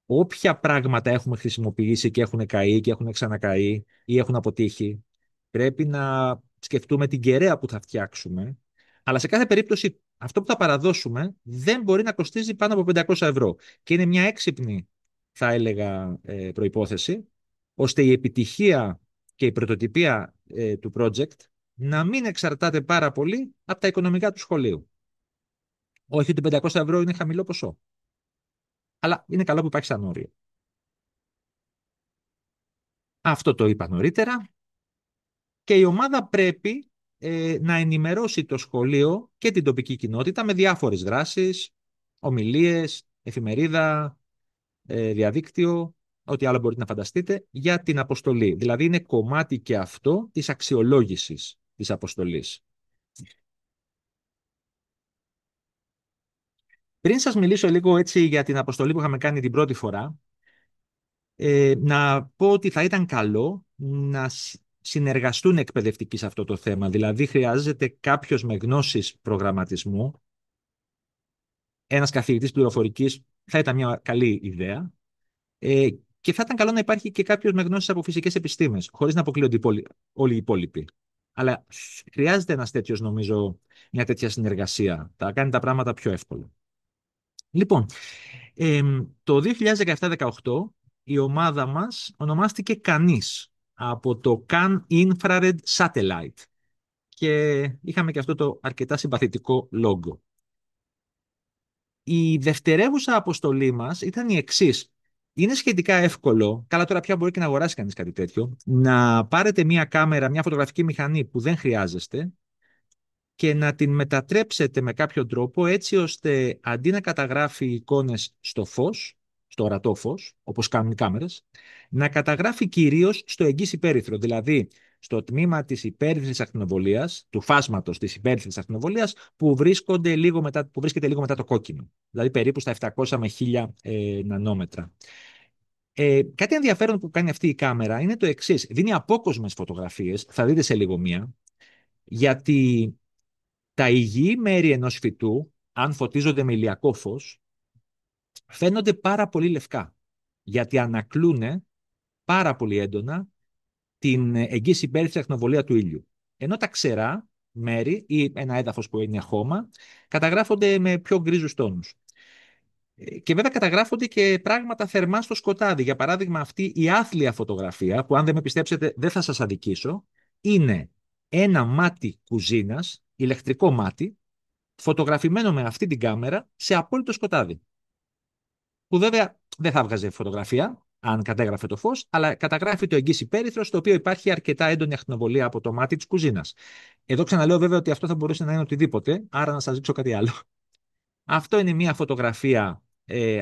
όποια πράγματα έχουμε χρησιμοποιήσει και έχουν καεί και έχουν ξανακαεί ή έχουν αποτύχει. Πρέπει να σκεφτούμε την κεραία που θα φτιάξουμε, αλλά σε κάθε περίπτωση αυτό που θα παραδώσουμε δεν μπορεί να κοστίζει πάνω από 500 ευρώ. Και είναι μια έξυπνη, θα έλεγα, προϋπόθεση, ώστε η επιτυχία και η πρωτοτυπία του project να μην εξαρτάται πάρα πολύ από τα οικονομικά του σχολείου. Όχι ότι 500 ευρώ είναι χαμηλό ποσό, αλλά είναι καλό που υπάρχει σαν όριο. Αυτό το είπα νωρίτερα. Και η ομάδα πρέπει να ενημερώσει το σχολείο και την τοπική κοινότητα με διάφορες δράσεις, ομιλίες, εφημερίδα, διαδίκτυο, ό,τι άλλο μπορείτε να φανταστείτε, για την αποστολή. Δηλαδή είναι κομμάτι και αυτό της αξιολόγησης της αποστολής. Πριν σας μιλήσω λίγο έτσι για την αποστολή που είχαμε κάνει την πρώτη φορά, να πω ότι θα ήταν καλό να συνεργαστούν εκπαιδευτικοί σε αυτό το θέμα. Δηλαδή χρειάζεται κάποιος με γνώσεις προγραμματισμού, ένας καθηγητής πληροφορικής θα ήταν μια καλή ιδέα, και θα ήταν καλό να υπάρχει και κάποιος με γνώσεις από φυσικές επιστήμες, χωρίς να αποκλείονται όλοι οι υπόλοιποι. Αλλά χρειάζεται ένας τέτοιος, νομίζω, μια τέτοια συνεργασία. Θα κάνει τα πράγματα πιο εύκολα. Λοιπόν, το 2017-18 η ομάδα μας ονομάστηκε Canis από το Can Infrared Satellite και είχαμε και αυτό το αρκετά συμπαθητικό λόγο. Η δευτερεύουσα αποστολή μας ήταν η εξής. Είναι σχετικά εύκολο, καλά τώρα πια μπορεί και να αγοράσει κανείς κάτι τέτοιο, να πάρετε μια κάμερα, μια φωτογραφική μηχανή που δεν χρειάζεστε και να την μετατρέψετε με κάποιο τρόπο έτσι ώστε αντί να καταγράφει εικόνες στο φως, στο ορατό φως, όπως κάνουν οι κάμερες, να καταγράφει κυρίως στο εγγύς υπέρυθρο, δηλαδή στο τμήμα της υπέρυθρης ακτινοβολίας, του φάσματος της υπέρυθρης ακτινοβολίας, που βρίσκεται λίγο μετά το κόκκινο, δηλαδή περίπου στα 700 με 1000 νανόμετρα. Κάτι ενδιαφέρον που κάνει αυτή η κάμερα είναι το εξής. Δίνει απόκοσμες φωτογραφίες, θα δείτε σε λίγο μία, γιατί τα υγιή μέρη ενός φυτού, αν φωτίζονται με ηλιακό φως, φαίνονται πάρα πολύ λευκά, γιατί ανακλούν πάρα πολύ έντονα την εγγύς υπέρυθρη ακτινοβολία του ήλιου. Ενώ τα ξερά μέρη ή ένα έδαφος που είναι χώμα καταγράφονται με πιο γκρίζους τόνους. Και βέβαια καταγράφονται και πράγματα θερμά στο σκοτάδι. Για παράδειγμα, αυτή η άθλια φωτογραφία, που αν δεν με πιστέψετε δεν θα σας αδικήσω, είναι ένα μάτι κουζίνας, ηλεκτρικό μάτι, φωτογραφημένο με αυτή την κάμερα σε απόλυτο σκοτάδι. Που βέβαια δεν θα βγάζει φωτογραφία, αν κατέγραφε το φως, αλλά καταγράφει το εγγύς υπέρυθρο, στο οποίο υπάρχει αρκετά έντονη ακτινοβολία από το μάτι της κουζίνας. Εδώ ξαναλέω βέβαια ότι αυτό θα μπορούσε να είναι οτιδήποτε, άρα να σας δείξω κάτι άλλο. Αυτό είναι μια φωτογραφία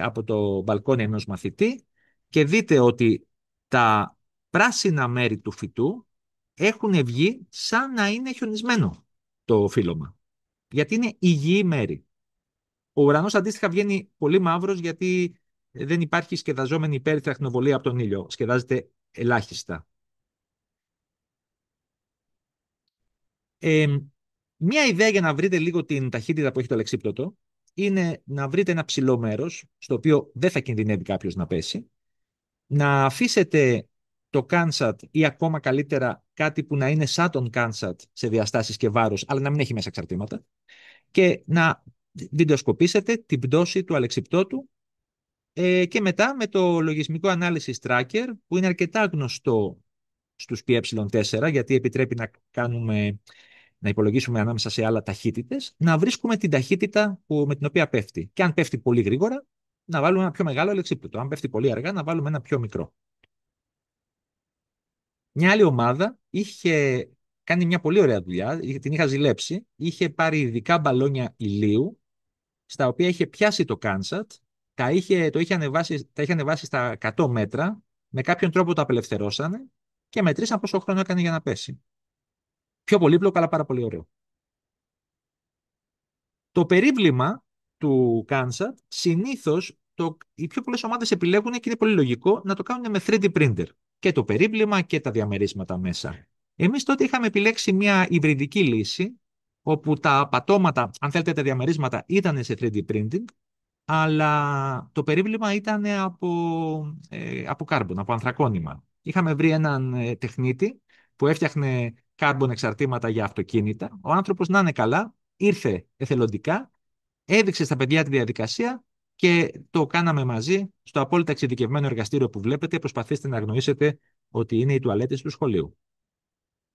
από το μπαλκόνι ενός μαθητή και δείτε ότι τα πράσινα μέρη του φυτού έχουν βγει σαν να είναι χιονισμένο το φύλλωμα. Γιατί είναι υγιή μέρη. Ο ουρανός αντίστοιχα βγαίνει πολύ μαύρος γιατί δεν υπάρχει σκεδαζόμενη υπέρυθρη ακτινοβολία από τον ήλιο. Σκεδάζεται ελάχιστα. Ε, Μια ιδέα για να βρείτε λίγο την ταχύτητα που έχει το αλεξίπτωτο είναι να βρείτε ένα ψηλό μέρος στο οποίο δεν θα κινδυνεύει κάποιος να πέσει, να αφήσετε το κάνσατ ή ακόμα καλύτερα κάτι που να είναι σαν τον κάνσατ σε διαστάσεις και βάρος, αλλά να μην έχει μέσα εξαρτήματα, και να βιντεοσκοπήσετε την πτώση του αλεξιπτώτου και μετά με το λογισμικό ανάλυση tracker που είναι αρκετά γνωστό στους PE4 γιατί επιτρέπει να υπολογίσουμε ανάμεσα σε άλλα ταχύτητες, να βρίσκουμε την ταχύτητα με την οποία πέφτει. Και αν πέφτει πολύ γρήγορα, να βάλουμε ένα πιο μεγάλο αλεξίπτωτο. Αν πέφτει πολύ αργά, να βάλουμε ένα πιο μικρό. Μια άλλη ομάδα είχε κάνει μια πολύ ωραία δουλειά, την είχα ζηλέψει, είχε πάρει ειδικά μπαλόνια ηλίου, στα οποία είχε πιάσει το κάνσατ, τα είχε ανεβάσει στα 100 μέτρα, με κάποιον τρόπο το απελευθερώσανε και μετρήσαν πόσο χρόνο έκανε για να πέσει. Πιο πολύπλοκο, αλλά πάρα πολύ ωραίο. Το περίβλημα του Κάνσατ συνήθως οι πιο πολλές ομάδες επιλέγουν και είναι πολύ λογικό να το κάνουν με 3D printer. Και το περίβλημα και τα διαμερίσματα μέσα. Εμείς τότε είχαμε επιλέξει μια υβριδική λύση, όπου τα πατώματα, αν θέλετε τα διαμερίσματα, ήταν σε 3D printing, αλλά το περίβλημα ήταν από κάρμπον, από ανθρακόνημα. Είχαμε βρει έναν τεχνίτη που έφτιαχνε κάρμπον εξαρτήματα για αυτοκίνητα. Ο άνθρωπος, να είναι καλά, ήρθε εθελοντικά, έδειξε στα παιδιά τη διαδικασία και το κάναμε μαζί στο απόλυτα εξειδικευμένο εργαστήριο που βλέπετε. Προσπαθήστε να αγνοήσετε ότι είναι οι τουαλέτες του σχολείου.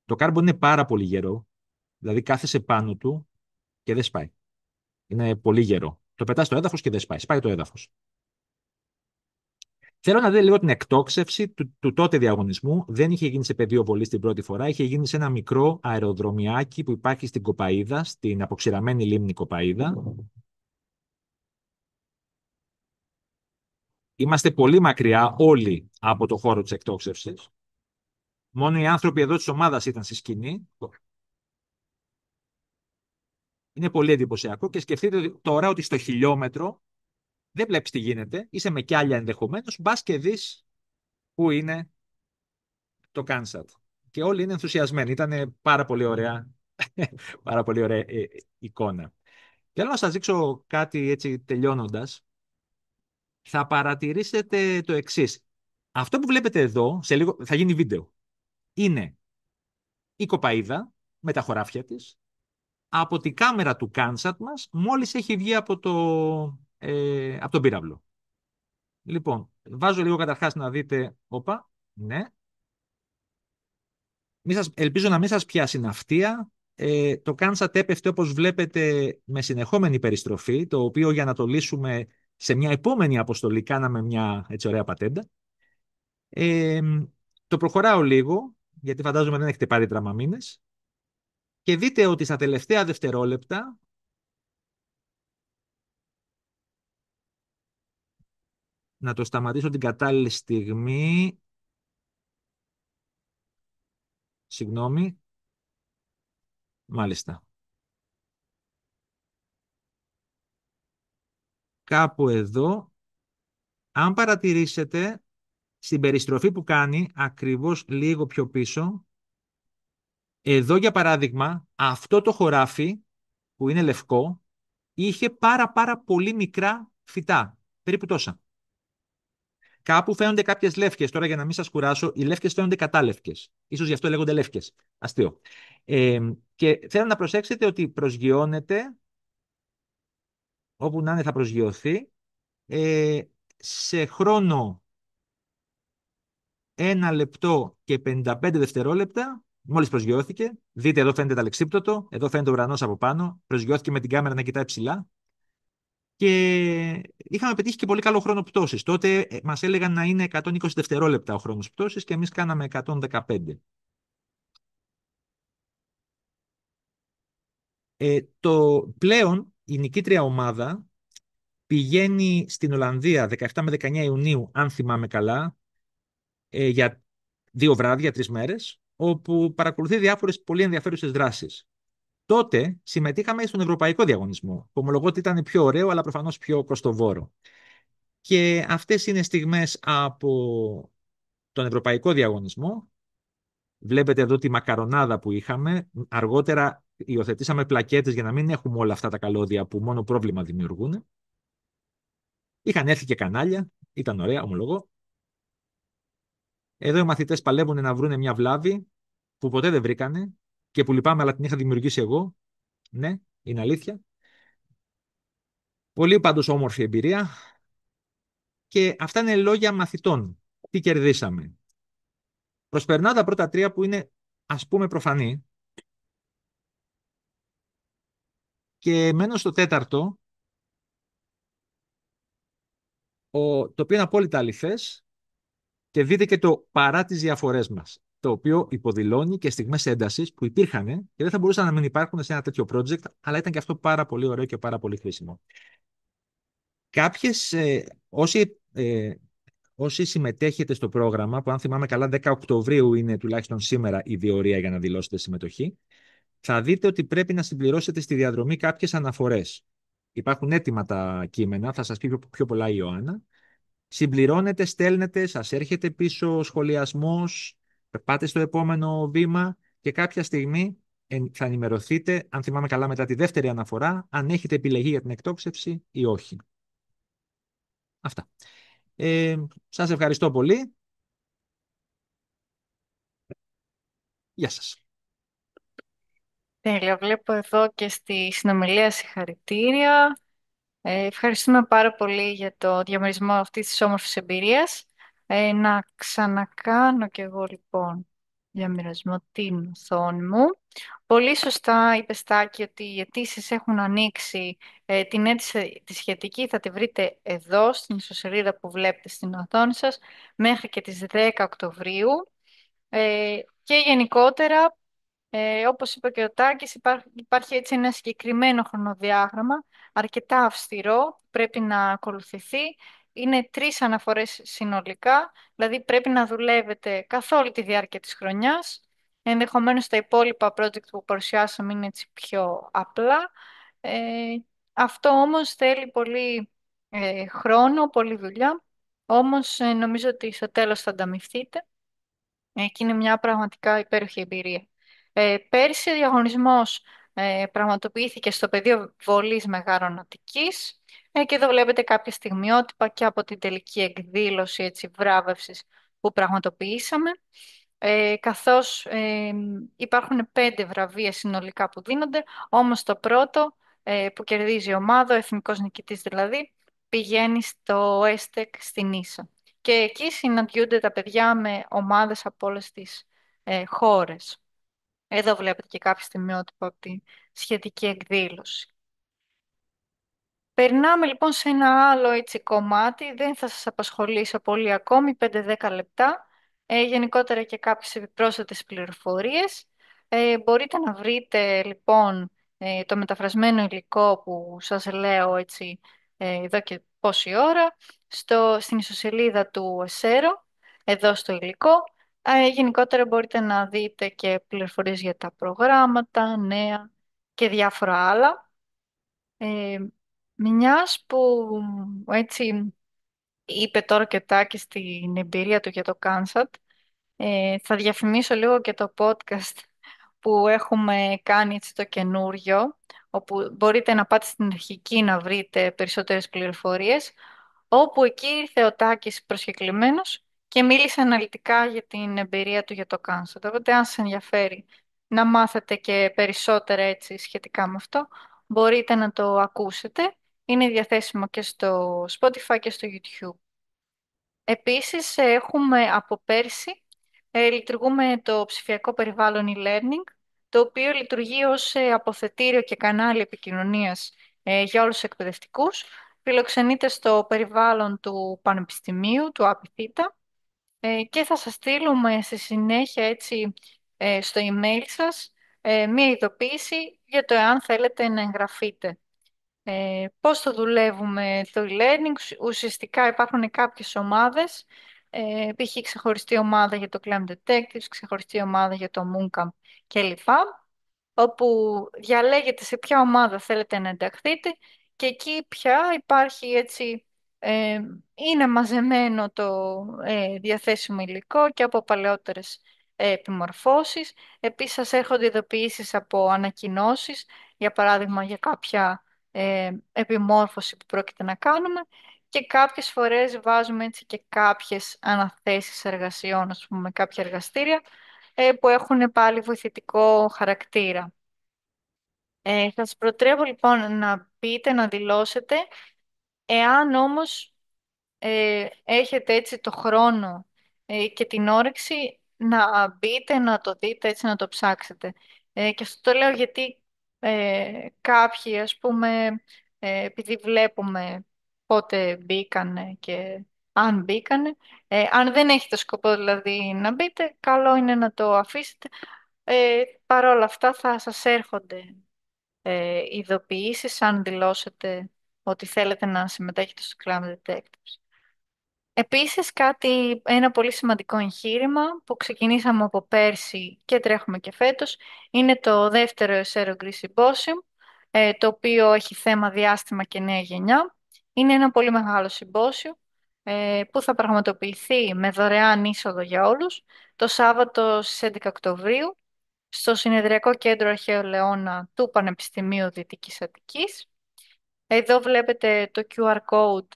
Το κάρμπον είναι πάρα πολύ γερό, δηλαδή κάθεσαι πάνω του και δεν σπάει. Είναι πολύ γερό. Το πετάς στο έδαφος και δεν σπάει. Σπάει το έδαφος. Θέλω να δείτε λίγο την εκτόξευση του τότε διαγωνισμού. Δεν είχε γίνει σε πεδίο βολής την πρώτη φορά. Είχε γίνει σε ένα μικρό αεροδρομιάκι που υπάρχει στην Κοπαΐδα, στην αποξηραμένη λίμνη Κοπαΐδα. Είμαστε πολύ μακριά όλοι από το χώρο της εκτόξευσης. Μόνο οι άνθρωποι εδώ της ομάδας ήταν στη σκηνή. Είναι πολύ εντυπωσιακό και σκεφτείτε τώρα ότι στο χιλιόμετρο δεν βλέπεις τι γίνεται. Είσαι με κιάλια ενδεχομένως. Μπας και δεις πού είναι το Κάνσατ. Και όλοι είναι ενθουσιασμένοι. Ήταν πάρα πολύ ωραία, πάρα πολύ ωραία εικόνα. Θέλω να σας δείξω κάτι έτσι τελειώνοντας. Θα παρατηρήσετε το εξής. Αυτό που βλέπετε εδώ, σε λίγο θα γίνει βίντεο, είναι η κοπαΐδα με τα χωράφια της από τη κάμερα του Κάνσατ μας μόλις έχει βγει από τον πύραυλο. Λοιπόν, βάζω λίγο καταρχάς να δείτε. Όπα, ναι. Ελπίζω να μην σας πιάσει ναυτία. Το Κάνσατ έπεφτε όπως βλέπετε με συνεχόμενη περιστροφή, το οποίο για να το λύσουμε σε μια επόμενη αποστολή κάναμε μια έτσι ωραία πατέντα. Το προχωράω λίγο, γιατί φαντάζομαι δεν έχετε πάρει τραμαμίνες. Και δείτε ότι στα τελευταία δευτερόλεπτα να το σταματήσω την κατάλληλη στιγμή. Συγγνώμη. Μάλιστα. Κάπου εδώ, αν παρατηρήσετε, στην περιστροφή που κάνει, ακριβώς λίγο πιο πίσω, εδώ για παράδειγμα, αυτό το χωράφι που είναι λευκό, είχε πάρα πολύ μικρά φυτά, περίπου τόσα. Κάπου φαίνονται κάποιες λεύκες. Τώρα, για να μην σας κουράσω, οι λεύκες φαίνονται κατάλευκες. Ίσως γι' αυτό λέγονται λεύκες. Αστείο. Και θέλω να προσέξετε ότι προσγειώνεται, όπου να είναι θα προσγειωθεί, ε, σε χρόνο 1 λεπτό και 55 δευτερόλεπτα, μόλις προσγειώθηκε. Δείτε, εδώ φαίνεται το αλεξίπτωτο, εδώ φαίνεται ο ουρανός από πάνω. Προσγειώθηκε με την κάμερα να κοιτάει ψηλά. Και είχαμε πετύχει και πολύ καλό χρόνο πτώσης. Τότε μας έλεγαν να είναι 120 δευτερόλεπτα ο χρόνος πτώσης και εμείς κάναμε 115. Το πλέον η νικήτρια ομάδα πηγαίνει στην Ολλανδία 17 με 19 Ιουνίου, αν θυμάμαι καλά, για 2 βράδια, 3 μέρες, όπου παρακολουθεί διάφορες πολύ ενδιαφέρουσες δράσεις. Τότε συμμετείχαμε στον Ευρωπαϊκό Διαγωνισμό, που ομολογώ ότι ήταν πιο ωραίο, αλλά προφανώς πιο κοστοβόρο. Και αυτές είναι στιγμές από τον Ευρωπαϊκό Διαγωνισμό. Βλέπετε εδώ τη μακαρονάδα που είχαμε. Αργότερα υιοθετήσαμε πλακέτες για να μην έχουμε όλα αυτά τα καλώδια που μόνο πρόβλημα δημιουργούν. Είχαν έρθει και κανάλια. Ήταν ωραία, ομολογώ. Εδώ οι μαθητές παλεύουν να βρουν μια βλάβη που ποτέ δεν βρήκανε και που λυπάμαι, αλλά την είχα δημιουργήσει εγώ. Ναι, είναι αλήθεια. Πολύ πάντως όμορφη εμπειρία. Και αυτά είναι λόγια μαθητών. Τι κερδίσαμε. Προσπερνάω τα πρώτα τρία που είναι, ας πούμε, προφανή. Και μένω στο τέταρτο, το οποίο είναι απόλυτα αληθές, και δείτε και το παρά τις διαφορές μας, το οποίο υποδηλώνει και στιγμές έντασης που υπήρχαν και δεν θα μπορούσαν να μην υπάρχουν σε ένα τέτοιο project, αλλά ήταν και αυτό πάρα πολύ ωραίο και πάρα πολύ χρήσιμο. Κάποιες, όσοι συμμετέχετε στο πρόγραμμα, που αν θυμάμαι καλά 10 Οκτωβρίου είναι τουλάχιστον σήμερα η διορία για να δηλώσετε συμμετοχή, θα δείτε ότι πρέπει να συμπληρώσετε στη διαδρομή κάποιες αναφορές. Υπάρχουν έτοιμα τα κείμενα, θα σας πει πιο πολλά η Ιωάννα. Συμπληρώνετε, στέλνετε, σας έρχεται πίσω ο σχολιασμός, πάτε στο επόμενο βήμα και κάποια στιγμή θα ενημερωθείτε, αν θυμάμαι καλά μετά τη δεύτερη αναφορά, αν έχετε επιλεγεί για την εκτόξευση ή όχι. Αυτά. Σας ευχαριστώ πολύ. Γεια σας. Τέλεια, βλέπω εδώ και στη συνομιλία συγχαρητήρια. Ευχαριστούμε πάρα πολύ για το διαμερισμό αυτής της όμορφης εμπειρίας. Να ξανακάνω κι εγώ λοιπόν διαμερισμό την οθόνη μου. Πολύ σωστά είπε Στάκη ότι οι αιτήσεις έχουν ανοίξει. Την αίτηση τη σχετική θα τη βρείτε εδώ στην ιστοσελίδα που βλέπετε στην οθόνη σας μέχρι και τις 10 Οκτωβρίου. Και γενικότερα, όπως είπε και ο Τάκης, υπάρχει έτσι ένα συγκεκριμένο χρονοδιάγραμμα, αρκετά αυστηρό, πρέπει να ακολουθηθεί. Είναι 3 αναφορές συνολικά, δηλαδή πρέπει να δουλεύετε καθ' όλη τη διάρκεια της χρονιάς. Ενδεχομένως τα υπόλοιπα project που παρουσιάσαμε είναι έτσι πιο απλά. Ε, Αυτό όμως θέλει πολύ χρόνο, πολλή δουλειά. Όμως νομίζω ότι στο τέλος θα ανταμυφθείτε. Και είναι μια πραγματικά υπέροχη εμπειρία. Πέρσι ο διαγωνισμός πραγματοποιήθηκε στο πεδίο βολής Μεγάρων Αττικής και εδώ βλέπετε κάποια στιγμιότυπα και από την τελική εκδήλωση έτσι, βράβευσης που πραγματοποιήσαμε. Καθώς υπάρχουν 5 βραβεία συνολικά που δίνονται, όμως το πρώτο που κερδίζει η ομάδα, ο εθνικός νικητής δηλαδή, πηγαίνει στο ΕΣΤΕΚ στην Ίσα. Και εκεί συναντιούνται τα παιδιά με ομάδες από όλες τις χώρες. Εδώ βλέπετε και κάποια στιγμιότυπα από τη σχετική εκδήλωση. Περνάμε λοιπόν σε ένα άλλο έτσι κομμάτι, δεν θα σας απασχολήσω πολύ ακόμη, 5-10 λεπτά, γενικότερα και κάποιες επιπρόσθετες πληροφορίες. Μπορείτε να βρείτε λοιπόν το μεταφρασμένο υλικό που σας λέω έτσι εδώ και πόση ώρα, στην ιστοσελίδα του ΕΣΕΡΟ, εδώ στο υλικό. Γενικότερα μπορείτε να δείτε και πληροφορίες για τα προγράμματα, νέα και διάφορα άλλα. Ε, Μιας που έτσι είπε τώρα και ο Τάκης την εμπειρία του για το Κάνσατ. Θα διαφημίσω λίγο και το podcast που έχουμε κάνει έτσι το καινούριο, όπου μπορείτε να πάτε στην αρχική να βρείτε περισσότερες πληροφορίες, όπου εκεί ήρθε ο Τάκης προσκεκλημένος και μίλησε αναλυτικά για την εμπειρία του για το Κάνσατ. Οπότε αν σας ενδιαφέρει να μάθετε και περισσότερα έτσι σχετικά με αυτό, μπορείτε να το ακούσετε. Είναι διαθέσιμο και στο Spotify και στο YouTube. Επίσης, έχουμε από πέρσι, λειτουργούμε το ψηφιακό περιβάλλον e-learning, το οποίο λειτουργεί ως αποθετήριο και κανάλι επικοινωνίας για όλους τους εκπαιδευτικούς. Φιλοξενείται στο περιβάλλον του Πανεπιστημίου, του ΑΠΙΘΙΤΑ, και θα σας στείλουμε στη συνέχεια έτσι στο email σας μία ειδοποίηση για το εάν θέλετε να εγγραφείτε. Πώς το δουλεύουμε το e-learning? Ουσιαστικά υπάρχουν κάποιες ομάδες, π.χ. ξεχωριστή ομάδα για το Climate Detectives, ξεχωριστή ομάδα για το Mooncamp κλπ. Όπου διαλέγετε σε ποια ομάδα θέλετε να ενταχθείτε και εκεί πια υπάρχει έτσι, είναι μαζεμένο το διαθέσιμο υλικό και από παλαιότερες επιμορφώσεις. Επίσης σας έρχονται ειδοποιήσεις από ανακοινώσεις, για παράδειγμα για κάποια επιμόρφωση που πρόκειται να κάνουμε, και κάποιες φορές βάζουμε έτσι και κάποιες αναθέσεις εργασιών, ας πούμε, κάποια εργαστήρια που έχουν πάλι βοηθητικό χαρακτήρα. Θα σας προτρέπω λοιπόν να πείτε, να δηλώσετε. Εάν όμως έχετε έτσι το χρόνο και την όρεξη, να μπείτε, να το δείτε, έτσι να το ψάξετε. Και αυτό το λέω γιατί κάποιοι, ας πούμε, επειδή βλέπουμε πότε μπήκανε και αν μπήκανε, αν δεν έχετε σκοπό δηλαδή να μπείτε, καλό είναι να το αφήσετε. Παρ' όλα αυτά θα σας έρχονται ειδοποιήσεις αν δηλώσετε ότι θέλετε να συμμετέχετε στο Climate Detectives. Επίσης, ένα πολύ σημαντικό εγχείρημα που ξεκινήσαμε από πέρσι και τρέχουμε και φέτος, είναι το δεύτερο Εσέρο Greece Symposium, το οποίο έχει θέμα διάστημα και νέα γενιά. Είναι ένα πολύ μεγάλο συμπόσιο που θα πραγματοποιηθεί με δωρεάν είσοδο για όλους το Σάββατο στις 11 Οκτωβρίου στο Συνεδριακό Κέντρο Αρχαίου Λεώνα του Πανεπιστημίου Δυτικής Αττικής. Εδώ βλέπετε το QR code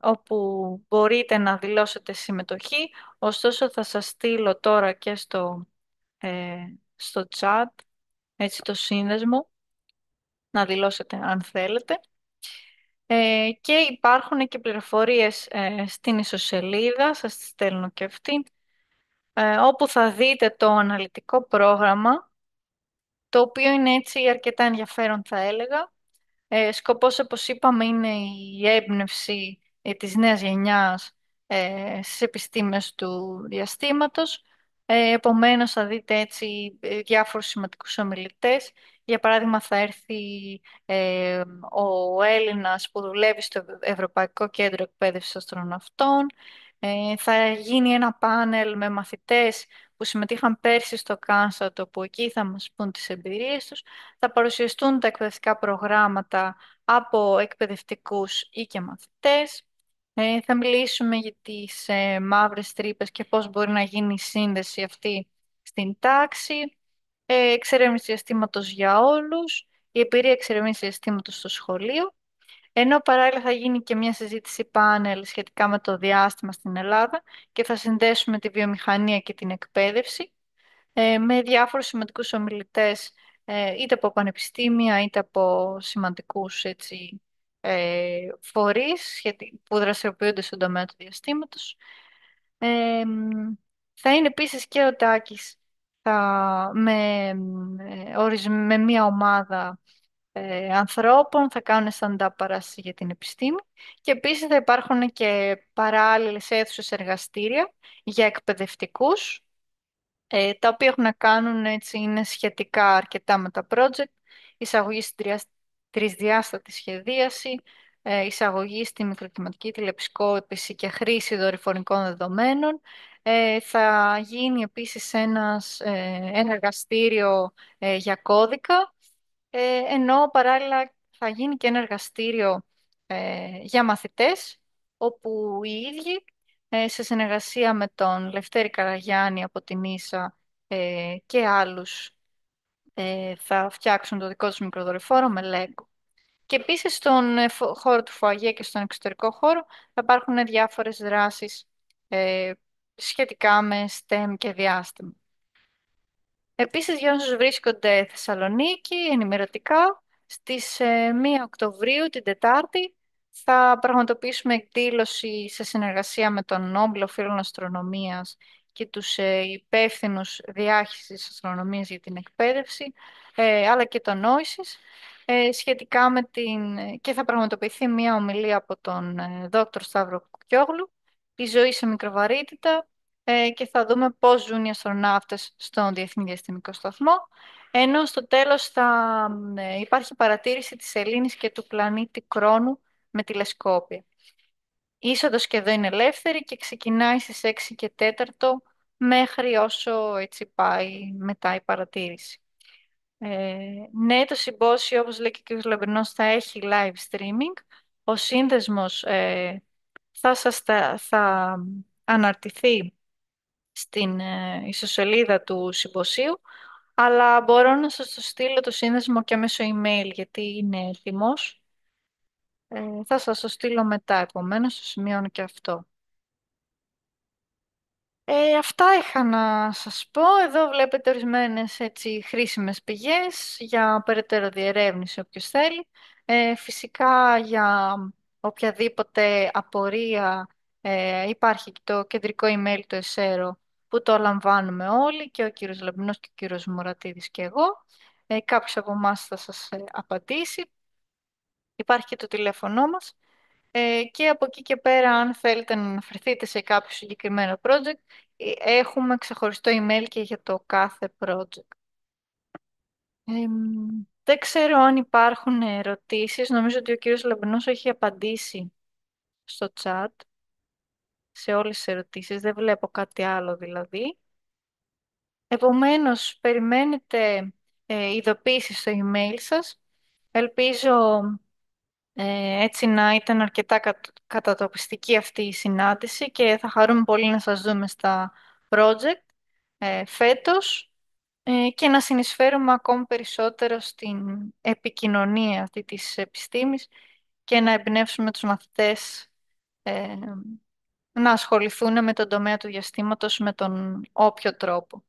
όπου μπορείτε να δηλώσετε συμμετοχή. Ωστόσο θα σας στείλω τώρα και στο chat έτσι το σύνδεσμο να δηλώσετε αν θέλετε. Και υπάρχουν και πληροφορίες στην ιστοσελίδα, σας τις στέλνω και αυτή, όπου θα δείτε το αναλυτικό πρόγραμμα, το οποίο είναι έτσι αρκετά ενδιαφέρον θα έλεγα. Σκοπός, όπως είπαμε, είναι η έμπνευση της νέας γενιάς στις επιστήμες του διαστήματος. Επομένως, θα δείτε έτσι διάφορους σημαντικούς ομιλητές. Για παράδειγμα, θα έρθει ο Έλληνας που δουλεύει στο Ευρωπαϊκό Κέντρο Εκπαίδευσης Αστροναυτών. Θα γίνει ένα πάνελ με μαθητές που συμμετείχαν πέρσι στο Κάνσατ, όπου εκεί θα μας πούν τις εμπειρίες τους. Θα παρουσιαστούν τα εκπαιδευτικά προγράμματα από εκπαιδευτικούς ή και μαθητές. Θα μιλήσουμε για τις μαύρες τρύπες και πώς μπορεί να γίνει η σύνδεση αυτή στην τάξη. Εξερεύνηση διαστήματος για όλους. Η εμπειρία εξερεύνησης διαστήματος στο σχολείο. Ενώ παράλληλα θα γίνει και μια συζήτηση πάνελ σχετικά με το διάστημα στην Ελλάδα και θα συνδέσουμε τη βιομηχανία και την εκπαίδευση με διάφορους σημαντικούς ομιλητές, είτε από πανεπιστήμια είτε από σημαντικούς έτσι, φορείς που δραστηριοποιούνται στον τομέα του διαστήματος. Θα είναι επίσης και ο Τάκης με μια ομάδα ανθρώπων, θα κάνουν stand-up παράσταση για την επιστήμη, και επίσης θα υπάρχουν και παράλληλες αίθουσες εργαστήρια για εκπαιδευτικούς, τα οποία έχουν να κάνουν έτσι, είναι σχετικά αρκετά με τα project, εισαγωγή στην τρισδιάστατη σχεδίαση, εισαγωγή στη μικροκλιματική τηλεπισκόπηση και χρήση δορυφορικών δεδομένων. Θα γίνει επίσης ένα εργαστήριο για κώδικα, ενώ παράλληλα θα γίνει και ένα εργαστήριο για μαθητές, όπου οι ίδιοι σε συνεργασία με τον Λευτέρη Καραγιάννη από την ίσα και άλλους θα φτιάξουν το δικό τους μικροδορυφόρο με Lego. Και επίσης στον χώρο του ΦΟΑΓΕ και στον εξωτερικό χώρο θα υπάρχουν διάφορες δράσεις ε, σχετικά με STEM και διάστημα. Επίσης, για όσους βρίσκονται Θεσσαλονίκη, ενημερωτικά, στις 1 Οκτωβρίου, την Τετάρτη, θα πραγματοποιήσουμε εκδήλωση σε συνεργασία με τον Όμπλο Φίλων Αστρονομίας και τους υπεύθυνους διάχυσης αστρονομίας για την εκπαίδευση, αλλά και τον Νόησης, σχετικά με και θα πραγματοποιηθεί μια ομιλία από τον Δόκτωρ Σταύρο Κουκιόγλου, η ζωή σε μικροβαρύτητα, και θα δούμε πώς ζουν οι αστροναύτες στον Διεθνή Διαστημικό Σταθμό, ενώ στο τέλος θα υπάρχει παρατήρηση της σελήνης και του πλανήτη Κρόνου με τηλεσκόπια. Η είσοδος και εδώ είναι ελεύθερη και ξεκινάει στις 6 και 4 μέχρι όσο έτσι πάει μετά η παρατήρηση. Ναι, το συμπόσιο, όπως λέει και ο κ. Λαμπρινός, θα έχει live streaming. Ο σύνδεσμος θα αναρτηθεί στην ιστοσελίδα του συμποσίου, αλλά μπορώ να σας το στείλω το σύνδεσμο και μέσω email, γιατί είναι έτοιμος. Θα σας το στείλω μετά, επομένως, το σημειώνω και αυτό. Αυτά είχα να σας πω. Εδώ βλέπετε ορισμένες έτσι χρήσιμες πηγές για περαιτέρω διερεύνηση όποιος θέλει. Φυσικά για οποιαδήποτε απορία υπάρχει και το κεντρικό email του ΕΣΕΡΟ που το λαμβάνουμε όλοι, και ο κύριος Λαμπινός και ο κύριος Μουρατίδης και εγώ. Κάποιος από εμάς θα σας απαντήσει. Υπάρχει και το τηλέφωνό μας. Και από εκεί και πέρα, αν θέλετε να αναφερθείτε σε κάποιο συγκεκριμένο project, έχουμε ξεχωριστό email και για το κάθε project. Δεν ξέρω αν υπάρχουν ερωτήσεις. Νομίζω ότι ο κύριος Λαμπρινός έχει απαντήσει στο chat σε όλες τις ερωτήσεις. Δεν βλέπω κάτι άλλο δηλαδή. Επομένως, περιμένετε ειδοποίησεις στο email σας. Ελπίζω έτσι να ήταν αρκετά κατατοπιστική αυτή η συνάντηση και θα χαρούμε πολύ να σας δούμε στα project φέτος, και να συνεισφέρουμε ακόμη περισσότερο στην επικοινωνία αυτή της επιστήμης και να εμπνεύσουμε τους μαθητές ε, να ασχοληθούν με τον τομέα του διαστήματος με τον όποιο τρόπο.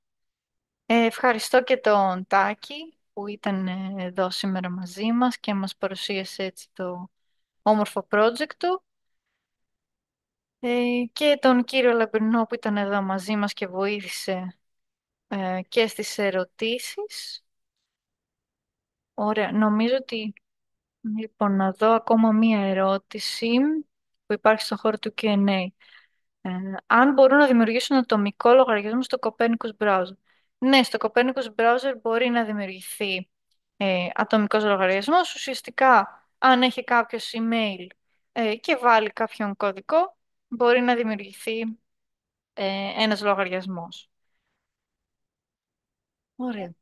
Ευχαριστώ και τον Τάκη που ήταν εδώ σήμερα μαζί μας και μας παρουσίασε έτσι το όμορφο project του, και τον κύριο Λαμπρινό που ήταν εδώ μαζί μας και βοήθησε και στις ερωτήσεις. Ωραία, νομίζω ότι λοιπόν να δω ακόμα μία ερώτηση που υπάρχει στον χώρο του Q&A. Αν μπορούν να δημιουργήσουν ατομικό λογαριασμό στο Copernicus Browser. Ναι, στο Copernicus Browser μπορεί να δημιουργηθεί ατομικός λογαριασμός. Ουσιαστικά, αν έχει κάποιος email και βάλει κάποιον κωδικό, μπορεί να δημιουργηθεί ένας λογαριασμός. Ωραία.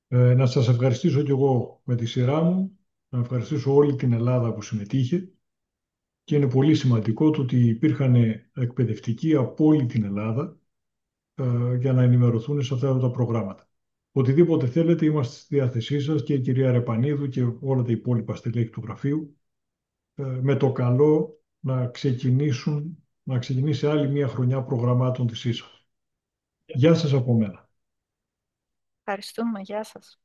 Να σας ευχαριστήσω κι εγώ με τη σειρά μου, να ευχαριστήσω όλη την Ελλάδα που συμμετείχε, και είναι πολύ σημαντικό το ότι υπήρχαν εκπαιδευτικοί από όλη την Ελλάδα για να ενημερωθούν σε αυτά τα προγράμματα. Οτιδήποτε θέλετε είμαστε στη διάθεσή σας, και η κυρία Ρεπανίδου και όλα τα υπόλοιπα στελέχη του γραφείου, με το καλό να ξεκινήσει άλλη μια χρονιά προγραμμάτων της ίσα. Γεια σας από μένα. Ευχαριστούμε. Γεια σας.